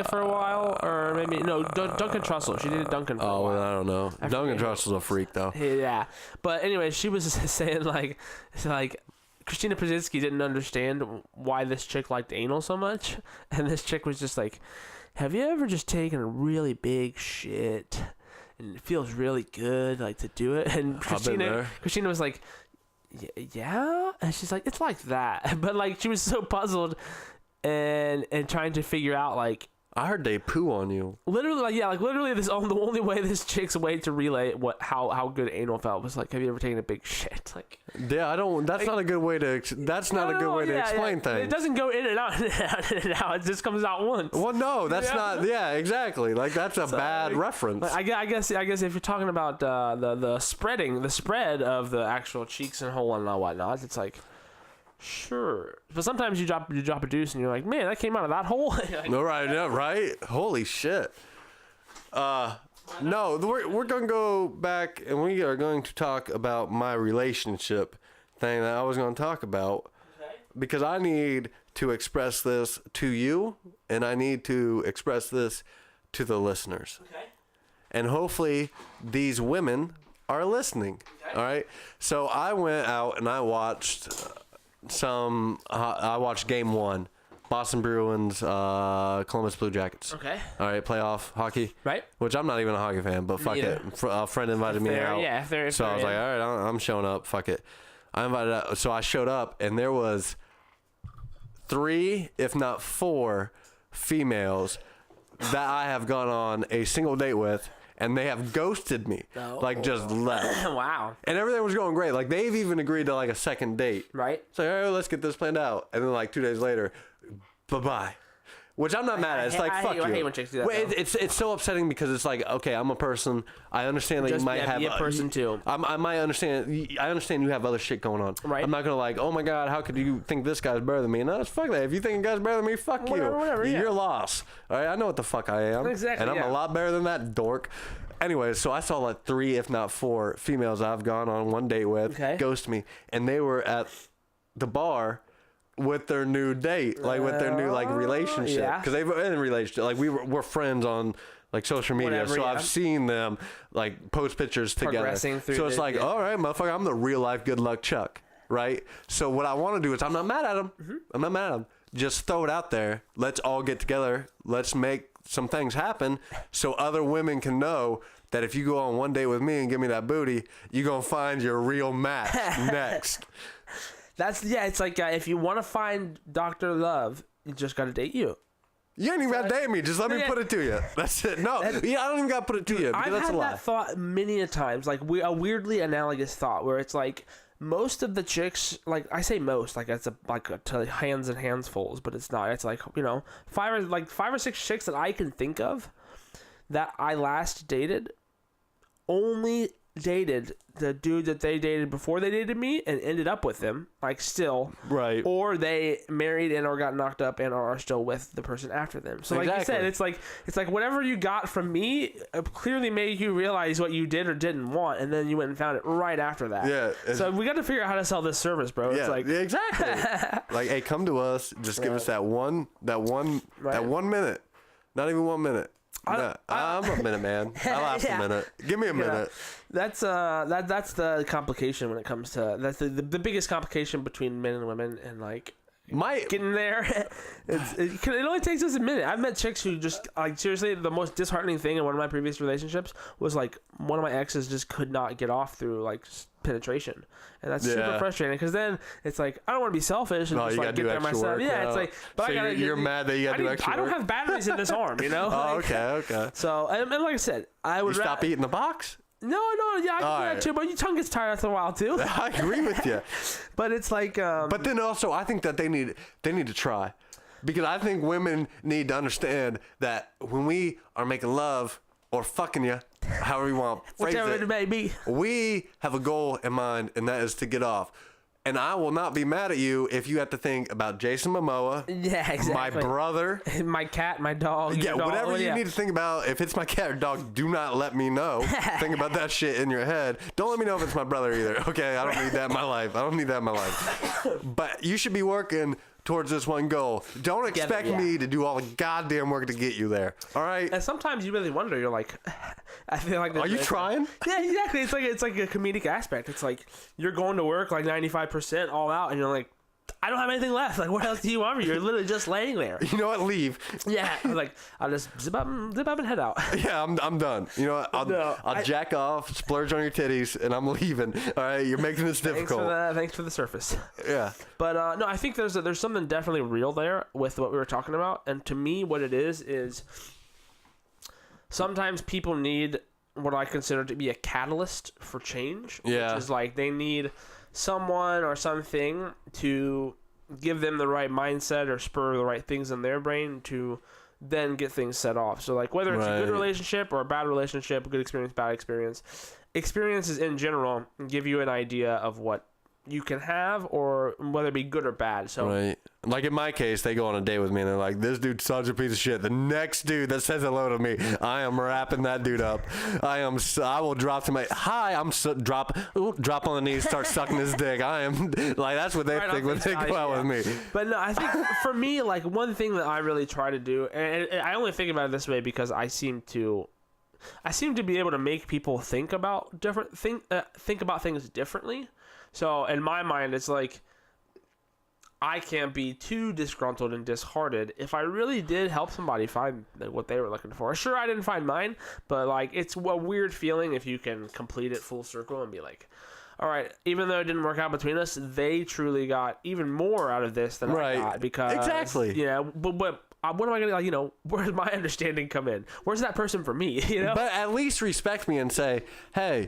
S2: for a while, or maybe no, Duncan Trussell. She dated Duncan for a while.
S1: Well, I don't know. Duncan Trussell's a freak, though.
S2: Yeah, but anyway, she was saying like Christina Pazsitzky didn't understand why this chick liked anal so much, and this chick was just like, "Have you ever just taken a really big shit?" And it feels really good, like, to do it. And Christina was like, yeah? And she's like, it's like that. But, like, she was so puzzled and trying to figure out, like,
S1: I heard they poo on you.
S2: Literally, the only way this chick's way to relay how good anal felt was like, have you ever taken a big shit? Like,
S1: yeah, I don't. That's not a good way to. That's not a good way to explain things.
S2: It doesn't go in and out, in and out. It just comes out once.
S1: Well, no, that's not. Yeah, exactly. Like, that's a bad reference.
S2: I guess if you're talking about the spread of the actual cheeks and hole and whatnot, it's like. Sure, but sometimes you drop a deuce and you're like, man, that came out of that hole.
S1: No, right, yeah, right. Holy shit. No, we're gonna go back and we are going to talk about my relationship thing that I was gonna talk about, because I need to express this to you and I need to express this to the listeners. Okay. And hopefully these women are listening. Okay. All right. So I went out and I watched. I watched Game 1, Boston Bruins, Columbus Blue Jackets.
S2: Okay.
S1: All right, playoff hockey.
S2: Right.
S1: Which I'm not even a hockey fan, but fuck it. A friend invited me out.
S2: Yeah,
S1: so I was like, all right, I'm showing up. Fuck it. I invited out. So I showed up, and there was 3, if not 4, females that I have gone on a single date with. And they have ghosted me, like just left.
S2: Wow.
S1: And everything was going great. Like, they've even agreed to like a second date.
S2: Right.
S1: So, all right, let's get this planned out. And then like 2 days later, bye-bye. Which I'm not mad at. It's like, fuck you.
S2: I hate when chicks do that.
S1: Wait, it's so upsetting because it's like, okay, I'm a person. I understand that you might have.
S2: Be a person too.
S1: I might understand. I understand you have other shit going on.
S2: Right.
S1: I'm not gonna like, oh my god, how could you think this guy's better than me? No, it's fuck that. If you think a guy's better than me, fuck you.
S2: Whatever, yeah.
S1: You're lost. All right, I know what the fuck I am.
S2: Exactly.
S1: And I'm a lot better than that dork. Anyway, so I saw like 3, if not 4, females I've gone on one date with ghost me, and they were at the bar with their new date, like with their new like relationship, because they've been in a relationship. Like we're friends on like social media, so I've seen them like post pictures together. So it's like, all right, motherfucker, I'm the real life good luck Chuck, right? So what I want to do is, I'm not mad at them. I'm not mad at them. just throw it out there. Let's all get together. Let's make some things happen so other women can know that if you go on one date with me and give me that booty, you're going to find your real match next.
S2: It's like if you want to find Dr. Love, you just got to date you.
S1: You ain't even got to date me. Just let me put it to you. That's it. No, I don't even got to put it to you.
S2: I've
S1: That's
S2: had
S1: a lie.
S2: that thought many a times, like a weirdly analogous thought where it's like most of the chicks, like I say most, like it's to hands and handsfuls, but it's not. It's like, you know, five or six chicks that I can think of that I last dated only dated the dude that they dated before they dated me and ended up with him, like still,
S1: right?
S2: Or they married and or got knocked up and are still with the person after them. So like you said, it's like whatever you got from me clearly made you realize what you did or didn't want, and then you went and found it right after that.
S1: Yeah.
S2: So we got to figure out how to sell this service, bro.
S1: Yeah,
S2: It's like
S1: exactly. Like, hey, come to us. Just give us that one minute. Not even 1 minute. I'm a minute, man. I last a minute. Give me a minute.
S2: That's the complication when it comes to that's the biggest complication between men and women, and like getting there. It only takes us a minute. I've met chicks who just like, seriously, the most disheartening thing in one of my previous relationships was like one of my exes just could not get off through like penetration, and that's super frustrating because then it's like I don't want to be selfish and just like get there myself. Yeah, it's like, but
S1: so you're mad that you got to do extra work?
S2: I don't have batteries in this arm, you know.
S1: Oh, okay.
S2: So and like I said, I would
S1: stop eating the box.
S2: No, yeah, I can do that too, but your tongue gets tired after a while too.
S1: I agree with you.
S2: But it's like
S1: but then also I think that they need to try, because I think women need to understand that when we are making love or fucking you, however you want to phrase
S2: whatever it may be,
S1: we have a goal in mind, and that is to get off. And I will not be mad at you if you have to think about Jason Momoa, my brother,
S2: my cat, my dog.
S1: Yeah, whatever you need to think about. If it's my cat or dog, do not let me know. Think about that shit in your head. Don't let me know if it's my brother either. Okay, I don't need that in my life. But you should be working towards this one goal. Don't expect me to do all the goddamn work to get you there. All right?
S2: And sometimes you really wonder. You're like, I feel like.
S1: Are you trying?
S2: Yeah, exactly. It's like a comedic aspect. It's like you're going to work like 95% all out, and you're like, I don't have anything left. Like, what else do you want me? You're literally just laying there.
S1: You know what? Leave.
S2: Yeah. Like, I'll just zip up and head out.
S1: Yeah, I'm done. You know what? I'll jack off, splurge on your titties, and I'm leaving. All right? You're making this difficult.
S2: Thanks for the surface.
S1: Yeah.
S2: But no, I think there's something definitely real there with what we were talking about. And to me, what it is sometimes people need what I consider to be a catalyst for change.
S1: Yeah.
S2: Which is like they need someone or something to give them the right mindset or spur the right things in their brain to then get things set off. So like whether it's a good relationship or a bad relationship, good experience, bad experience, experiences in general give you an idea of what you can have, or whether it be good or bad. So
S1: right. Like in my case, they go on a date with me and they're like, this dude's such a piece of shit. The next dude that says hello to me, I am wrapping that dude up. I will drop to my drop on the knees, start sucking his dick. I am like, that's what they think when they go out with me.
S2: But no, I think for me, like one thing that I really try to do, and I only think about it this way because I seem to be able to make people think about things differently. So in my mind, it's like I can't be too disgruntled and disheartened if I really did help somebody find what they were looking for. Sure, I didn't find mine, but like it's a weird feeling if you can complete it full circle and be like, all right, even though it didn't work out between us, they truly got even more out of this than I got, because
S1: exactly.
S2: Yeah, but what am I gonna, like, you know, where does my understanding come in? Where's that person for me? You know,
S1: but at least respect me and say, hey,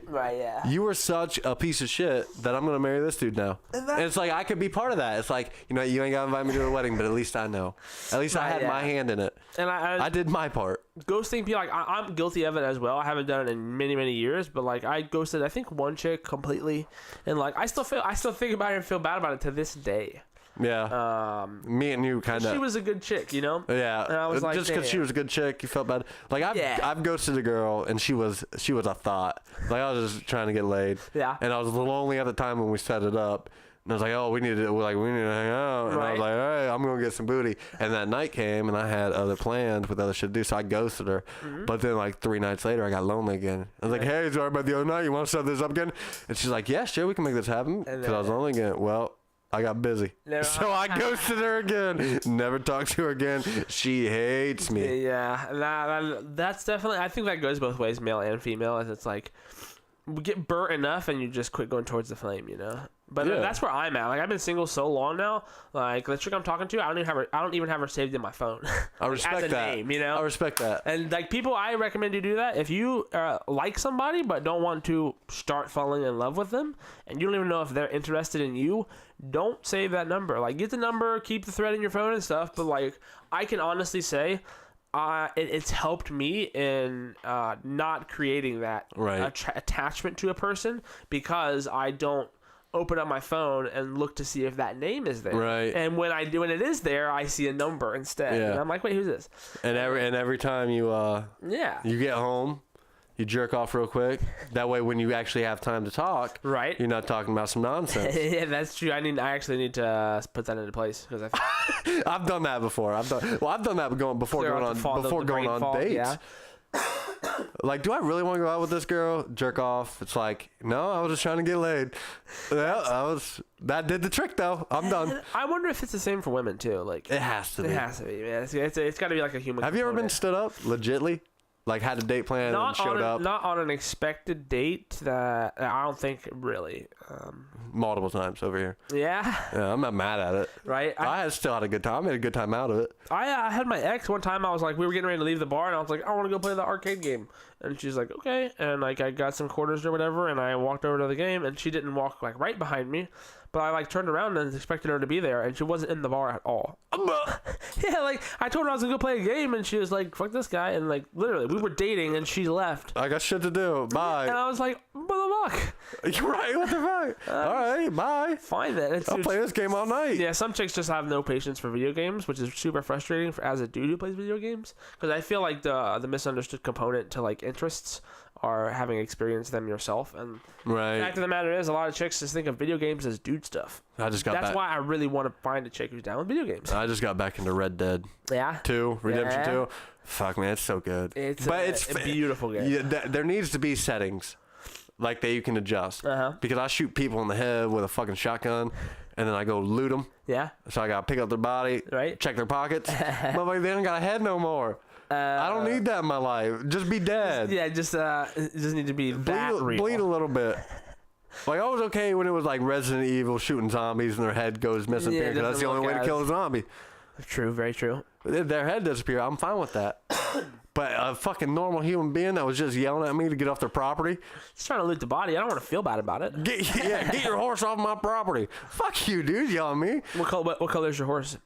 S1: you were such a piece of shit that I'm gonna marry this dude now. And it's like I could be part of that. It's like, you know, you ain't gotta invite me to a wedding, but at least I know. At least I had my hand in it, and I did my part.
S2: Ghosting people, like I'm guilty of it as well. I haven't done it in many years, but like I ghosted, I think, one chick completely, and like I still think about it and feel bad about it to this day.
S1: Yeah. Me and you kind of.
S2: She was a good chick, you know.
S1: Yeah.
S2: And I was like,
S1: just because she was a good chick, you felt bad. Like I've ghosted a girl, and she was a thought. Like I was just trying to get laid.
S2: Yeah.
S1: And I was lonely at the time when we set it up. And I was like, oh, we need to hang out. And I was like, all right, I'm going to get some booty. And that night came, and I had other plans with other shit to do, so I ghosted her. Mm-hmm. But then, like, 3 nights later, I got lonely again. I was like, hey, sorry about the other night. You want to set this up again? And she's like, yeah, sure, we can make this happen. Because I was lonely again. Well, I got busy. So I ghosted her again. Never talked to her again. She hates me.
S2: Yeah, that's definitely. I think that goes both ways, male and female. As it's like, we get burnt enough, and you just quit going towards the flame, you know. But that's where I'm at. Like, I've been single so long now. Like, the chick I'm talking to, I don't even have her saved in my phone.
S1: I respect
S2: as a
S1: that.
S2: name, you know.
S1: I respect that.
S2: And like, people, I recommend you do that if you like somebody but don't want to start falling in love with them, and you don't even know if they're interested in you. Don't save that number. Like, get the number, keep the thread in your phone and stuff. But like, I can honestly say, it's helped me in not creating that attachment to a person, because I don't open up my phone and look to see if that name is there.
S1: Right.
S2: And when it is there, I see a number instead.
S1: Yeah.
S2: And I'm like, wait, who's this?
S1: And every time you you get home, you jerk off real quick. That way, when you actually have time to talk,
S2: right,
S1: you're not talking about some nonsense.
S2: Yeah, that's true. I actually need to put that into place, because
S1: I've done that before. I've done that before going on dates. Yeah. Like, do I really want to go out with this girl? Jerk off. It's like, no, I was just trying to get laid. That did the trick though. I'm done.
S2: I wonder if it's the same for women too. Like,
S1: it has to be.
S2: It has to be, man. It's got to be like a human.
S1: Have you ever been stood up legitly? Like, had a date plan and showed up?
S2: Not on an expected date. That I don't think really.
S1: Multiple times over here.
S2: Yeah.
S1: Yeah, I'm not mad at it.
S2: Right.
S1: I still had a good time. I had a good time out of it.
S2: I had my ex one time. I was like, we were getting ready to leave the bar, and I was like, I want to go play the arcade game. And she's like, okay. And like, I got some quarters or whatever, and I walked over to the game, and she didn't walk like right behind me, but I like turned around and expected her to be there, and she wasn't in the bar at all. Yeah, like, I told her I was gonna go play a game, and she was like, fuck this guy, and like, literally, we were dating, and she left.
S1: I got shit to do. Bye.
S2: And I was like, what the fuck?
S1: You're right. What the fuck? All right, bye.
S2: Fine then.
S1: I'll play this game all night.
S2: Yeah, some chicks just have no patience for video games, which is super frustrating as a dude who plays video games, because I feel like the misunderstood component to like interests are having experienced them yourself. And the fact of the matter is, a lot of chicks just think of video games as dude stuff. That's why I really want to find a chick who's down with video games.
S1: I just got back into Red Dead.
S2: Yeah.
S1: 2, Redemption 2. Fuck, man, it's so good.
S2: It's a beautiful game.
S1: Yeah, there needs to be settings like that you can adjust. Because I shoot people in the head with a fucking shotgun, and then I go loot them. Yeah. So I gotta pick up their body, check their pockets. Motherfucker, they don't got a head no more. I don't need that in my life. Just be dead.
S2: Yeah, just need to be
S1: bleed a little bit. Like, I was okay when it was like Resident Evil shooting zombies and their head goes missing because that's the only way to kill a zombie.
S2: True, very true.
S1: If their head disappear, I'm fine with that. But a fucking normal human being that was just yelling at me to get off their property.
S2: Just trying to loot the body. I don't want to feel bad about it.
S1: Get your horse off my property. Fuck you, dude, yelling at me.
S2: What color is your horse?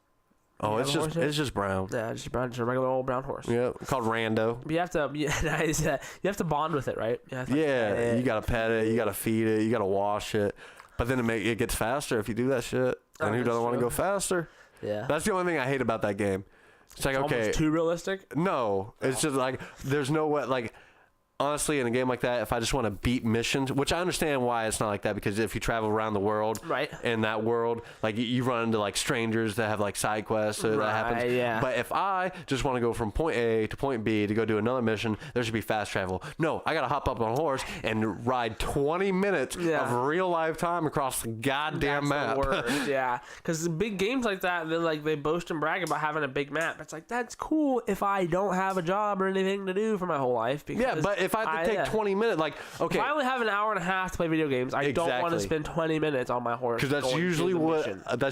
S1: Oh, it's just brown.
S2: Yeah, just brown, just a regular old brown horse.
S1: Yeah, called Rando.
S2: But you have to bond with it, right?
S1: You gotta pet it, you gotta feed it, you gotta wash it. But then it gets faster if you do that shit. And who doesn't want to go faster? Yeah. That's the only thing I hate about that game. It's like, okay,
S2: almost too realistic.
S1: No, it's just like there's no way. Like, honestly, in a game like that, if I just want to beat missions, which I understand why it's not like that, because if you travel around the world, in that world, like you run into like strangers that have like side quests, so that happens.
S2: Yeah.
S1: But if I just want to go from point A to point B to go do another mission, there should be fast travel. No, I gotta hop up on a horse and ride 20 minutes of real life time across the goddamn map.
S2: Yeah, because big games like that, they boast and brag about having a big map. It's like, that's cool if I don't have a job or anything to do for my whole life. Because
S1: but if I have to take 20 minutes, like, okay.
S2: If I only have an hour and a half to play video games, I don't want to spend 20 minutes on my horse.
S1: Because that's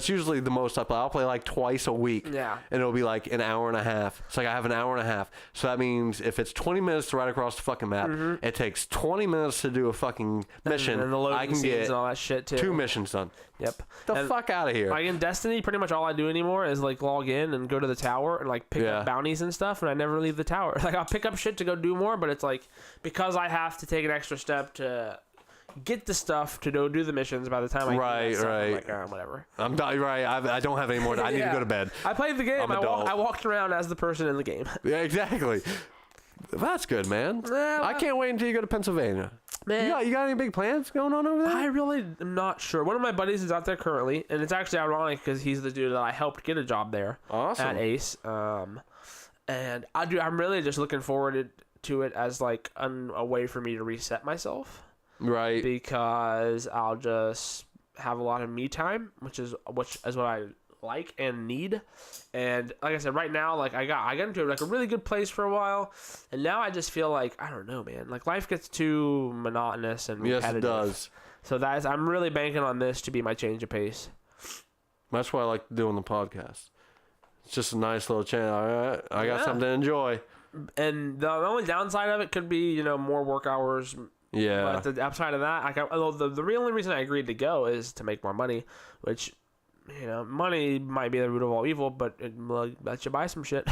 S1: usually the most I play. I'll play like twice a week. Yeah. And it'll be like an hour and a half. So like I have an hour and a half. So that means if it's 20 minutes to ride across the fucking map, it takes 20 minutes to do a fucking mission.
S2: And the loading scenes and all that shit too.
S1: 2 missions done.
S2: Yep.
S1: The fuck out of here.
S2: Like in Destiny, pretty much all I do anymore is like log in and go to the tower and like pick up bounties and stuff, and I never leave the tower. Like I'll pick up shit to go do more, but it's like because I have to take an extra step to get the stuff to go do the missions. By the time I get that stuff, I'm like, whatever.
S1: I'm not right. I don't have any more. I need to go to bed.
S2: I played the game. I walked around as the person in the game.
S1: Yeah, exactly. That's good, man. I can't wait until you go to Pennsylvania. Man, you got any big plans going on over there?
S2: I really am not sure. One of my buddies is out there currently, and it's actually ironic because he's the dude that I helped get a job there at Ace. And I'm really just looking forward to it as like a way for me to reset myself.
S1: Right.
S2: Because I'll just have a lot of me time, which is what I like and need. And like I said, right now, like I got into like a really good place for a while, and now I just feel like, I don't know, man, like life gets too monotonous and repetitive.
S1: Yes, it does.
S2: So I'm really banking on this to be my change of pace.
S1: That's why I like doing the podcast. It's just a nice little channel. All right, I got something to enjoy.
S2: And the only downside of it could be, you know, more work hours.
S1: Yeah.
S2: But the upside of that, the only reason I agreed to go is to make more money, which, you know, money might be the root of all evil, but it lets you buy some shit.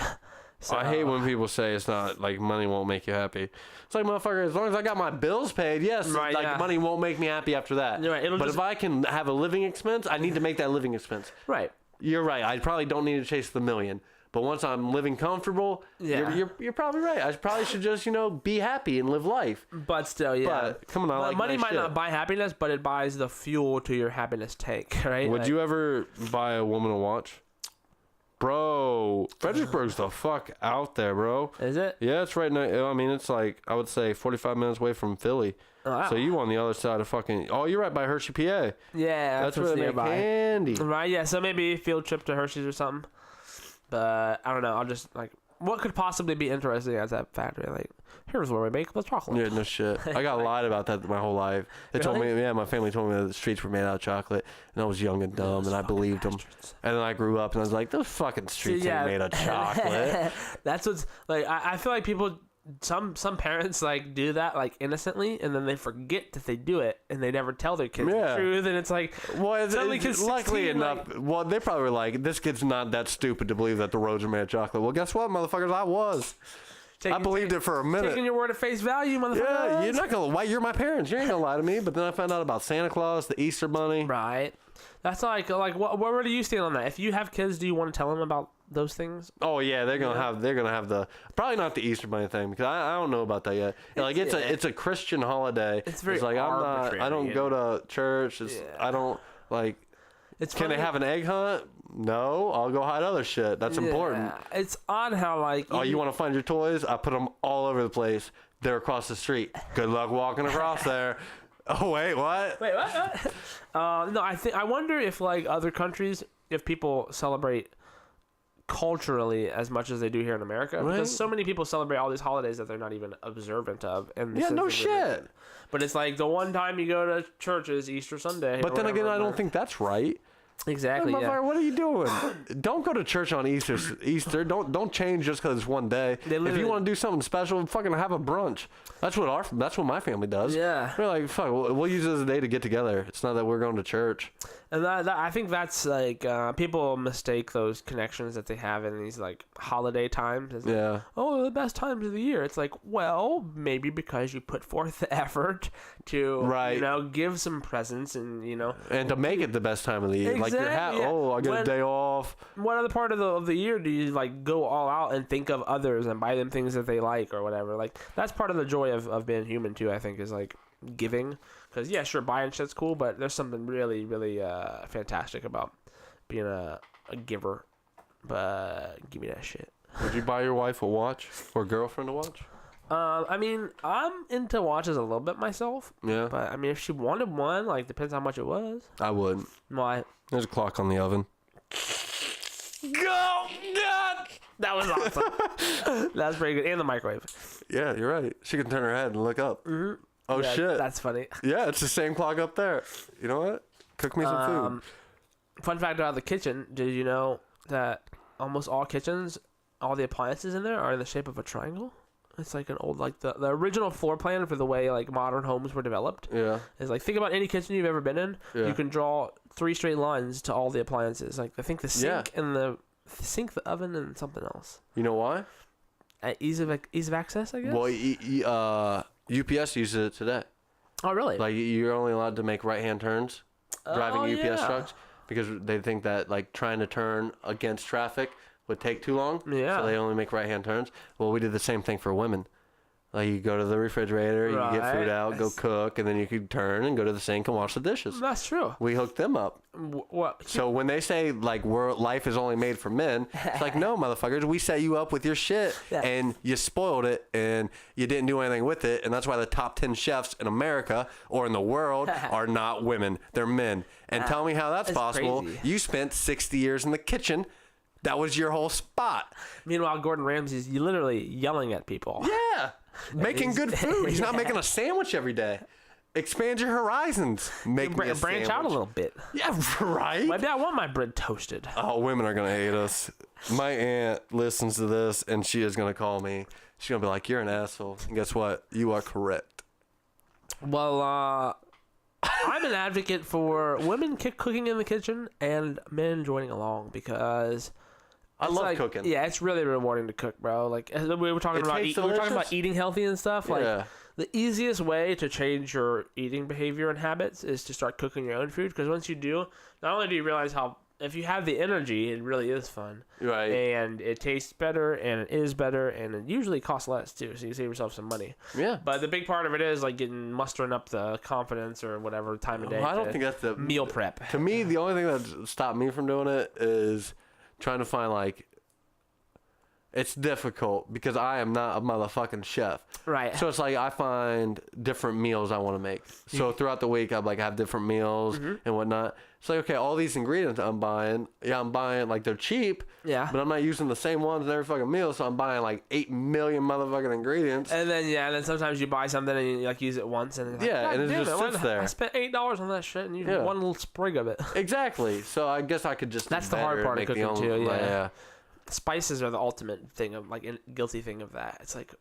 S2: So,
S1: I hate when people say it's not like money won't make you happy. It's like, motherfucker, as long as I got my bills paid, yes,
S2: right,
S1: like money won't make me happy after that.
S2: Right,
S1: but if I can have a living expense, I need to make that living expense.
S2: Right.
S1: You're right. I probably don't need to chase the million. But once I'm living comfortable, you're probably right. I probably should just, you know, be happy and live life.
S2: But still, yeah.
S1: But come on, I like
S2: money
S1: nice
S2: might
S1: shit.
S2: not buy happiness, but it buys the fuel to your happiness tank, right?
S1: Would you ever buy a woman a watch? Bro, Fredericksburg's the fuck out there, bro.
S2: Is it?
S1: Yeah, it's right now. I mean, it's like, I would say 45 minutes away from Philly.
S2: Wow.
S1: So you on the other side of fucking... Oh, you're right by Hershey, PA.
S2: Yeah,
S1: That's where they make candy.
S2: Right, yeah. So maybe a field trip to Hershey's or something. But I don't know. I'll just, like... What could possibly be interesting at that factory? Like, here's where we make the chocolate.
S1: Yeah, no shit. I got lied about that my whole life. They told me, my family told me that the streets were made out of chocolate, and I was young and dumb, and I believed them. And then I grew up, and I was like, those fucking streets ain't made of chocolate.
S2: That's what's like. I feel like people, some parents like do that like innocently, and then they forget that they do it, and they never tell their kids the truth, and it's like,
S1: well,
S2: suddenly kids
S1: luckily
S2: 16,
S1: enough, well, they probably were like, this kid's not that stupid to believe that the roads are made of chocolate. Well, guess what, motherfuckers, I was. I believed it for a minute.
S2: Taking your word at face value, motherfucker.
S1: Yeah, you're not gonna. Why? You're my parents. You ain't gonna lie to me. But then I found out about Santa Claus, the Easter Bunny.
S2: Right. That's like where do you stand on that? If you have kids, do you want to tell them about those things?
S1: Oh yeah, they're gonna have the probably not the Easter Bunny thing because I don't know about that yet. Like it's a Christian holiday.
S2: It's very
S1: like
S2: arbitrary.
S1: I don't go to church. I don't like. Can they have an egg hunt? No, I'll go hide other shit. That's important.
S2: It's odd how like.
S1: Oh, you want to find your toys? I put them all over the place. They're across the street. Good luck walking across there. Oh wait, what?
S2: Wait, what? No, I wonder if like other countries, if people celebrate culturally as much as they do here in America, because so many people celebrate all these holidays that they're not even observant of. And
S1: yeah, no shit.
S2: But it's like the one time you go to church is Easter Sunday.
S1: But then again, I don't think that's right.
S2: Exactly. Yeah.
S1: What are you doing? Don't go to church on Easter. Don't change just because it's one day. If you want to do something special, fucking have a brunch. That's what my family does.
S2: Yeah.
S1: We're like, fuck. We'll use it as a day to get together. It's not that we're going to church.
S2: And that I think that's like people mistake those connections that they have in these like holiday times. As like, oh, the best times of the year. It's like, well, maybe because you put forth the effort to give some presents and and
S1: to make it the best time of the year.
S2: Exactly.
S1: Like I get a day off.
S2: What other part of the year do you like go all out and think of others and buy them things that they like or whatever? Like that's part of the joy of being human too. I think is like giving. Because, yeah, sure, buying shit's cool, but there's something really, really fantastic about being a giver. But give me that shit.
S1: Would you buy your wife a watch or girlfriend a watch?
S2: I mean, I'm into watches a little bit myself.
S1: Yeah.
S2: But, I mean, if she wanted one, like, depends how much it was.
S1: I would.
S2: Why?
S1: There's a clock on the oven.
S2: Go! God! That was awesome. That was pretty good. And the microwave.
S1: Yeah, you're right. She can turn her head and look up.
S2: Mm-hmm.
S1: Oh,
S2: yeah,
S1: shit.
S2: That's funny.
S1: Yeah, it's the same clock up there. You know what? Cook me some food.
S2: Fun fact about the kitchen. Did you know that almost all kitchens, all the appliances in there are in the shape of a triangle? It's like an old, like the original floor plan for the way like modern homes were developed. Yeah. It's like, think about any kitchen you've ever been in. Yeah. You can draw 3 straight lines to all the appliances. Like I think the sink and the oven, and something else.
S1: You know why?
S2: Ease of access, I guess.
S1: Well, UPS uses it today.
S2: Oh, really?
S1: Like you're only allowed to make right-hand turns driving UPS trucks because they think that like trying to turn against traffic would take too long. Yeah. So they only make right-hand turns. Well, we did the same thing for women. Like you go to the refrigerator, you get food out, go
S2: That's-
S1: cook, and then you can turn and go to the sink and wash the dishes.
S2: That's true.
S1: We hooked them up.
S2: What?
S1: So when they say like life is only made for men, it's like no, motherfuckers. We set you up with your shit and you spoiled it and you didn't do anything with it, and that's why the top 10 chefs in America or in the world are not women; they're men. And tell me how that's possible.
S2: Crazy.
S1: You spent 60 years in the kitchen. That was your whole spot.
S2: Meanwhile, Gordon Ramsay's literally yelling at people.
S1: Yeah, making good food. He's not making a sandwich every day. Expand your horizons. Make me a
S2: branch out a little bit.
S1: Yeah, right.
S2: Maybe I want my bread toasted.
S1: Oh, women are gonna hate us. My aunt listens to this, and she is gonna call me. She's gonna be like, "You're an asshole." And guess what? You are correct.
S2: Well, I'm an advocate for women cooking in the kitchen and men joining along because
S1: I love cooking.
S2: Yeah, it's really rewarding to cook, bro. Like we were talking about, eating healthy and stuff. Like the easiest way to change your eating behavior and habits is to start cooking your own food. Because once you do, not only do you realize how if you have the energy, it really is fun.
S1: Right.
S2: And it tastes better, and it is better, and it usually costs less too. So you save yourself some money.
S1: Yeah.
S2: But the big part of it is like mustering up the confidence or whatever time of day.
S1: I don't think that's the
S2: meal prep.
S1: To me, the only thing that stopped me from doing it is trying to find like. It's difficult because I am not a motherfucking chef.
S2: Right.
S1: So it's like I find different meals I want to make. So throughout the week, I like have different meals and whatnot. It's like, okay, all these ingredients I'm buying, like they're cheap.
S2: Yeah.
S1: But I'm not using the same ones in every fucking meal. So I'm buying like 8 million motherfucking ingredients.
S2: And then sometimes you buy something and you like use it once and like,
S1: and it just sits there.
S2: I spent $8 on that shit and you use one little sprig of it.
S1: Exactly. So I guess I could just.
S2: That's the hard part of cooking too. Yeah. Spices are the ultimate thing of like guilty thing of that. It's like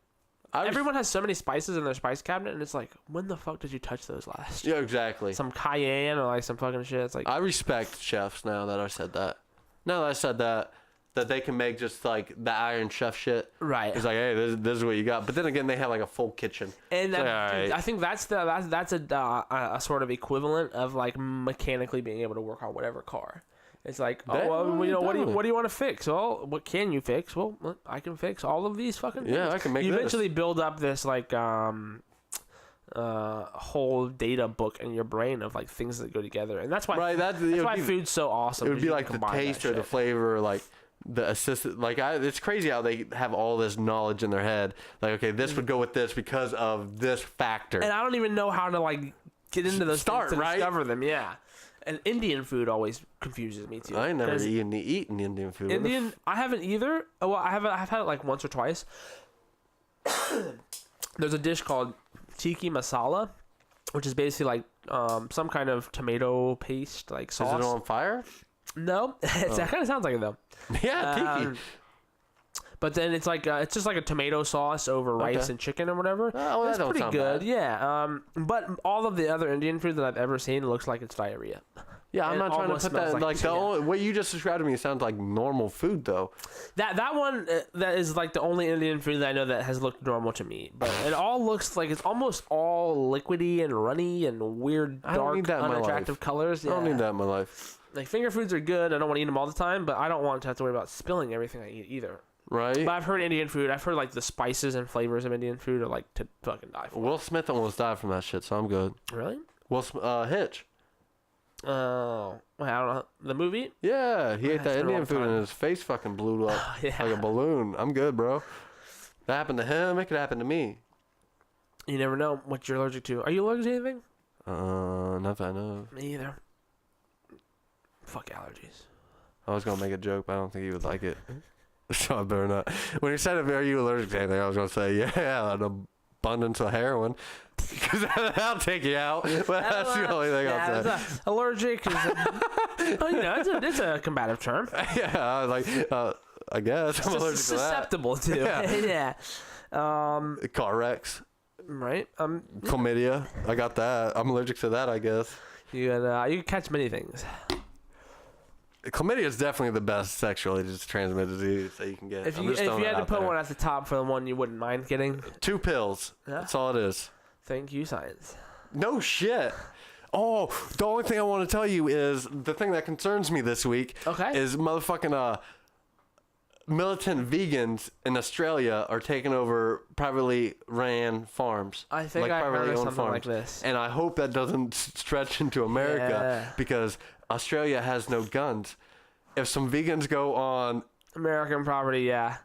S2: everyone has so many spices in their spice cabinet, and it's like, when the fuck did you touch those last?
S1: Yeah, exactly.
S2: Some cayenne or like some fucking shit. It's like
S1: I respect chefs now that I said that. Now that I said that they can make just like the Iron Chef shit.
S2: Right.
S1: It's like, hey, this is what you got. But then again, they have like a full kitchen.
S2: And
S1: like, right.
S2: I think that's a sort of equivalent of like mechanically being able to work on whatever car. It's like, what do you want to fix? Well, what can you fix? Well, I can fix all of these fucking things.
S1: Yeah, I can make
S2: You
S1: this.
S2: eventually build up this like whole data book in your brain of like things that go together, and that's why that's why food's so awesome.
S1: It would be like the taste or the flavor, like the assistant. Like it's crazy how they have all this knowledge in their head. Like, okay, this would go with this because of this factor.
S2: And I don't even know how to like get into those things to discover them. Yeah. And Indian food always confuses me too.
S1: I ain't never eaten Indian food.
S2: I haven't either. Well, I've had it like once or twice. There's a dish called tiki masala, which is basically like some kind of tomato paste, like sauce.
S1: Is it on fire?
S2: No, that kind of sounds like it though.
S1: Yeah, tiki.
S2: But then it's like it's just like a tomato sauce over rice and chicken or whatever.
S1: Oh,
S2: that's pretty good.
S1: Bad.
S2: Yeah. But all of the other Indian food that I've ever seen looks like it's diarrhea.
S1: Yeah, I'm not trying to put that like the only, what you just described to me sounds like normal food though.
S2: That one that is like the only Indian food that I know that has looked normal to me. But it all looks like it's almost all liquidy and runny and weird, dark, unattractive colors. Yeah.
S1: I don't need that in my life.
S2: Like finger foods are good. I don't want to eat them all the time, but I don't want to have to worry about spilling everything I eat either.
S1: Right.
S2: But I've heard Indian food. I've heard like the spices and flavors of Indian food are like to fucking die for.
S1: Will Smith almost died from that shit, so I'm good.
S2: Really?
S1: Hitch.
S2: Oh, I don't know. The movie?
S1: Yeah, he ate that Indian food and his face fucking blew up like a balloon. I'm good, bro. That happened to him. It could happen to me.
S2: You never know what you're allergic to. Are you allergic to anything?
S1: Not that I know.
S2: Me either. Fuck allergies.
S1: I was gonna make a joke, but I don't think he would like it. So I better not. When he said, "Are you allergic to anything?" I was gonna say, "Yeah, an abundance of heroin." Because that'll take you out. But that's the only thing I'll say.
S2: Allergic is it's a combative term.
S1: Yeah, like I guess I'm allergic to that.
S2: Susceptible to. Yeah.
S1: Car wrecks.
S2: Right.
S1: Chlamydia. I got that. I'm allergic to that, I guess.
S2: You can catch many things.
S1: Chlamydia is definitely the best sexually transmitted disease that you can get.
S2: If you had to put one at the top for the one you wouldn't mind getting,
S1: 2 pills. Yeah. That's all it is.
S2: Thank you, science.
S1: No shit. Oh, the only thing I want to tell you is the thing that concerns me this week.
S2: Okay.
S1: Is motherfucking militant vegans in Australia are taking over privately ran farms.
S2: I think I heard of something like this.
S1: And I hope that doesn't stretch into America because Australia has no guns. If some vegans go on
S2: American property, yeah.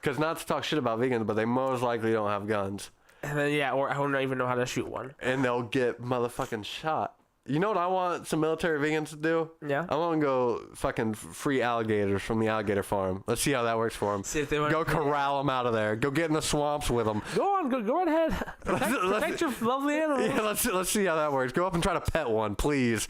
S1: Because not to talk shit about vegans, but they most likely don't have guns.
S2: And then, or I don't even know how to shoot one.
S1: And they'll get motherfucking shot. You know what I want some military vegans to do?
S2: Yeah.
S1: I want to go fucking free alligators from the alligator farm. Let's see how that works for them.
S2: See if they want
S1: go corral them out of there. Go get in the swamps with them.
S2: Go on, go right ahead. Protect your lovely animals.
S1: Yeah, let's see how that works. Go up and try to pet one, please.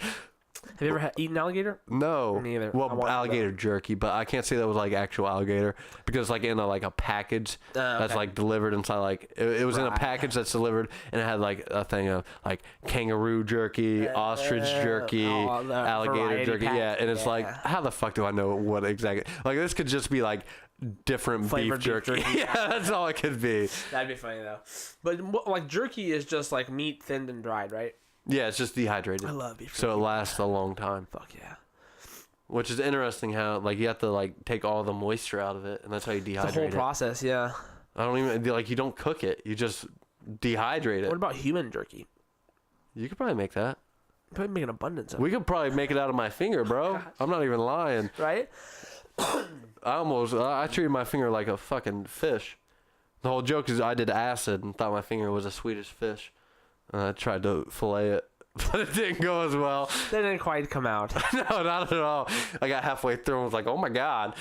S2: Have you ever eaten alligator?
S1: No.
S2: Me neither.
S1: Well, alligator jerky, but I can't say that was like actual alligator because it's like in a package that's like delivered inside like it was in a package that's delivered and it had like a thing of like kangaroo jerky, ostrich jerky, alligator jerky. Yeah, and it's like how the fuck do I know what exactly? Like this could just be like different beef jerky. Yeah, that's all it could be.
S2: That'd be funny though. But like jerky is just like meat thinned and dried, right?
S1: Yeah, it's just dehydrated.
S2: I love beef jerky.
S1: So it lasts a long time.
S2: Fuck yeah.
S1: Which is interesting how like you have to like take all the moisture out of it and that's how you dehydrate it.
S2: The whole process, yeah.
S1: I don't even like you don't cook it. You just dehydrate it.
S2: What about human jerky?
S1: You could probably make that.
S2: Probably make an abundance of it.
S1: We could probably make it out of my finger, bro. I'm not even lying.
S2: Right?
S1: I treated my finger like a fucking fish. The whole joke is I did acid and thought my finger was a Swedish fish. I tried to fillet it, but it didn't go as well.
S2: They didn't quite come out.
S1: No, not at all. I got halfway through and was like, oh my God,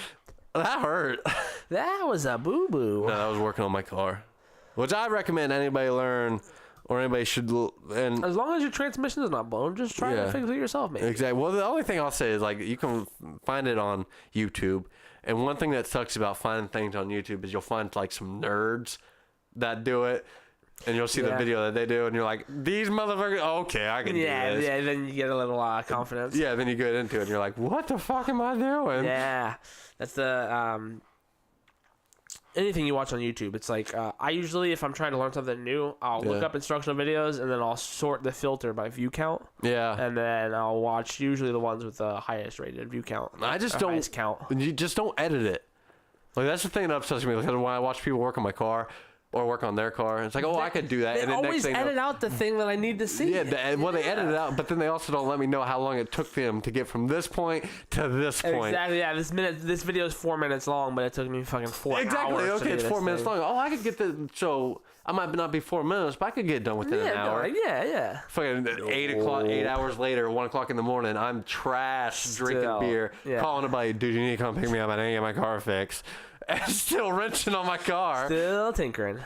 S1: that hurt.
S2: That was a boo-boo.
S1: No, I was working on my car, which I recommend anybody learn or anybody should. And
S2: as long as your transmission is not blown, just try to fix it yourself, maybe.
S1: Exactly. Well, the only thing I'll say is like you can find it on YouTube. And one thing that sucks about finding things on YouTube is you'll find like some nerds that do it. And you'll see the video that they do, and you're like, these motherfuckers, okay, I can do this.
S2: Yeah, then you get a little confidence.
S1: Yeah, then you get into it, and you're like, what the fuck am I doing?
S2: Yeah, that's the, anything you watch on YouTube, it's like, I usually, if I'm trying to learn something new, I'll look up instructional videos, and then I'll sort the filter by view count.
S1: Yeah.
S2: And then I'll watch usually the ones with the highest rated view count.
S1: I just don't,
S2: count.
S1: You just don't edit it. Like, that's the thing that upsets me, because when I watch people work on my car, or work on their car. It's like, oh, I could do that.
S2: They
S1: and then
S2: always
S1: next thing
S2: edit out the thing that I need to see.
S1: Yeah, they edit it out, but then they also don't let me know how long it took them to get from this point to this point.
S2: Exactly, yeah. This video is 4 minutes long, but it took me fucking 4 hours.
S1: Exactly, okay, it's 4 minutes long. Oh, I could get so I might not be 4 minutes, but I could get it done within an hour.
S2: Yeah.
S1: Fucking 8 o'clock, 8 hours later, 1 o'clock in the morning, I'm drinking beer, calling somebody, dude, you need to come pick me up, I didn't get my car fixed. And still wrenching on my car.
S2: Still tinkering.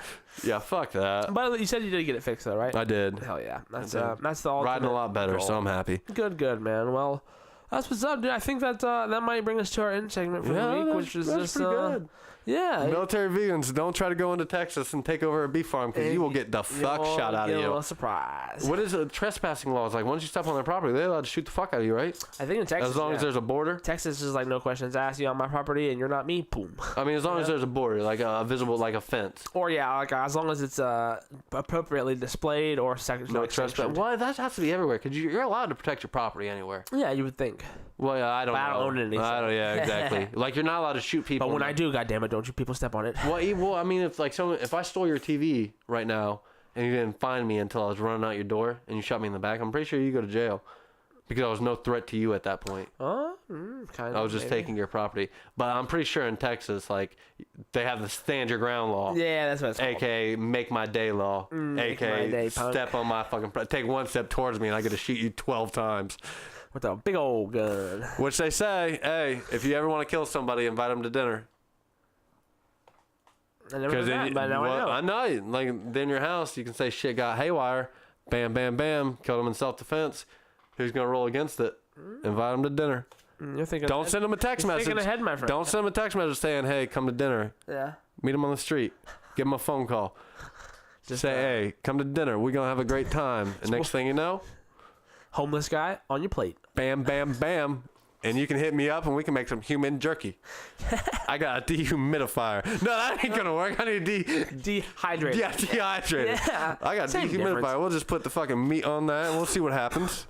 S1: Yeah, fuck that.
S2: But you said you did get it fixed, though, right?
S1: I did.
S2: Hell yeah. That's the ultimate
S1: riding a lot better,
S2: goal.
S1: so I'm happy.
S2: Good, man. Well, that's what's up, dude. I think that that might bring us to our end segment for the week, which is just
S1: pretty good.
S2: Yeah.
S1: Military vegans, don't try to go into Texas and take over a beef farm because you will get the fuck shot out of you.
S2: A little surprise.
S1: What is trespassing laws like? Once you step on their property, they're allowed to shoot the fuck out of you, right?
S2: I think in Texas,
S1: as long as there's a border.
S2: Texas is like no questions asked. You on my property and you're not me. Boom.
S1: I mean, as long as there's a border, like a visible, like a fence.
S2: Or like as long as it's appropriately displayed or
S1: no trespass. Well, that has to be everywhere because you're allowed to protect your property anywhere.
S2: Yeah, you would think.
S1: Well, yeah, I don't know.
S2: I don't own anything.
S1: Yeah, exactly. Like you're not allowed to shoot people.
S2: But when I do, goddammit, don't you people step on it.
S1: Well, I mean, if I stole your TV right now and you didn't find me until I was running out your door and you shot me in the back, I'm pretty sure you go to jail because I was no threat to you at that point.
S2: Kind of.
S1: I was just taking your property. But I'm pretty sure in Texas, like, they have the stand your ground law.
S2: Yeah, that's what it's called.
S1: AKA make my day law. AKA step on my fucking take one step towards me and I get to shoot you 12 times.
S2: With a big old gun.
S1: Which they say, hey, if you ever want to kill somebody, invite them to dinner.
S2: I never heard that, but now I know.
S1: I know. Like, then your house, you can say shit got haywire. Bam, bam, bam. Killed them in self-defense. Who's going to roll against it? Invite them to dinner.
S2: You're thinking
S1: Don't send them a text message.
S2: Thinking ahead, my friend.
S1: Don't send them a text message saying, hey, come to dinner.
S2: Yeah.
S1: Meet them on the street. Give them a phone call. Just say, hey, come to dinner. We're going to have a great time. And next thing you know,
S2: homeless guy on your plate.
S1: Bam, bam, bam. And you can hit me up and we can make some human jerky. I got a dehumidifier. No, that ain't going to work. I need
S2: dehydrated.
S1: Yeah, dehydrated.
S2: Yeah.
S1: I got a dehumidifier. Difference. We'll just put the fucking meat on that and we'll see what happens.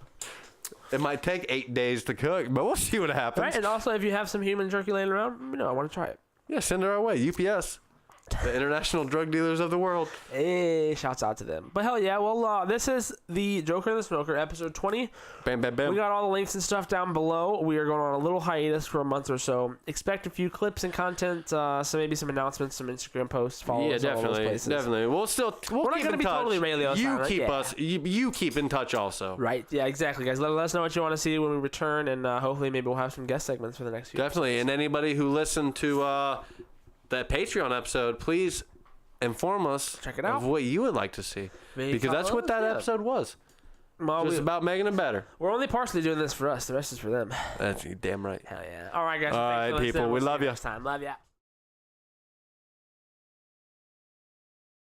S1: It might take 8 days to cook, but we'll see what happens.
S2: Right, and also if you have some human jerky laying around, I want to try it.
S1: Yeah, send it our way. UPS. The international drug dealers of the world.
S2: Hey, shouts out to them. But hell yeah, well, this is the Joker and the Smoker, episode 20.
S1: Bam, bam, bam.
S2: We got all the links and stuff down below. We are going on a little hiatus for a month or so. Expect a few clips and content, so maybe some announcements, some Instagram posts, follow us all those places.
S1: Definitely. We're
S2: not
S1: keep
S2: gonna
S1: in
S2: be
S1: touch.
S2: totally radio silent,
S1: keep
S2: yeah.
S1: us. You keep in touch also.
S2: Right, yeah, exactly, guys. Let us know what you want to see when we return, and hopefully maybe we'll have some guest segments for the next few
S1: Definitely.
S2: episodes.
S1: And anybody who listened to that Patreon episode, please inform us
S2: Check it out.
S1: of what you would like to see.
S2: Maybe
S1: because that's what that
S2: follow us,
S1: episode was.
S2: Well,
S1: Just about making it better.
S2: we're only partially doing this for us. The rest is for them.
S1: That's damn right.
S2: Hell yeah. All right, guys.
S1: All
S2: thanks for
S1: right,
S2: listening.
S1: people, we
S2: We'll see
S1: love
S2: you
S1: ya.
S2: next time. Love ya.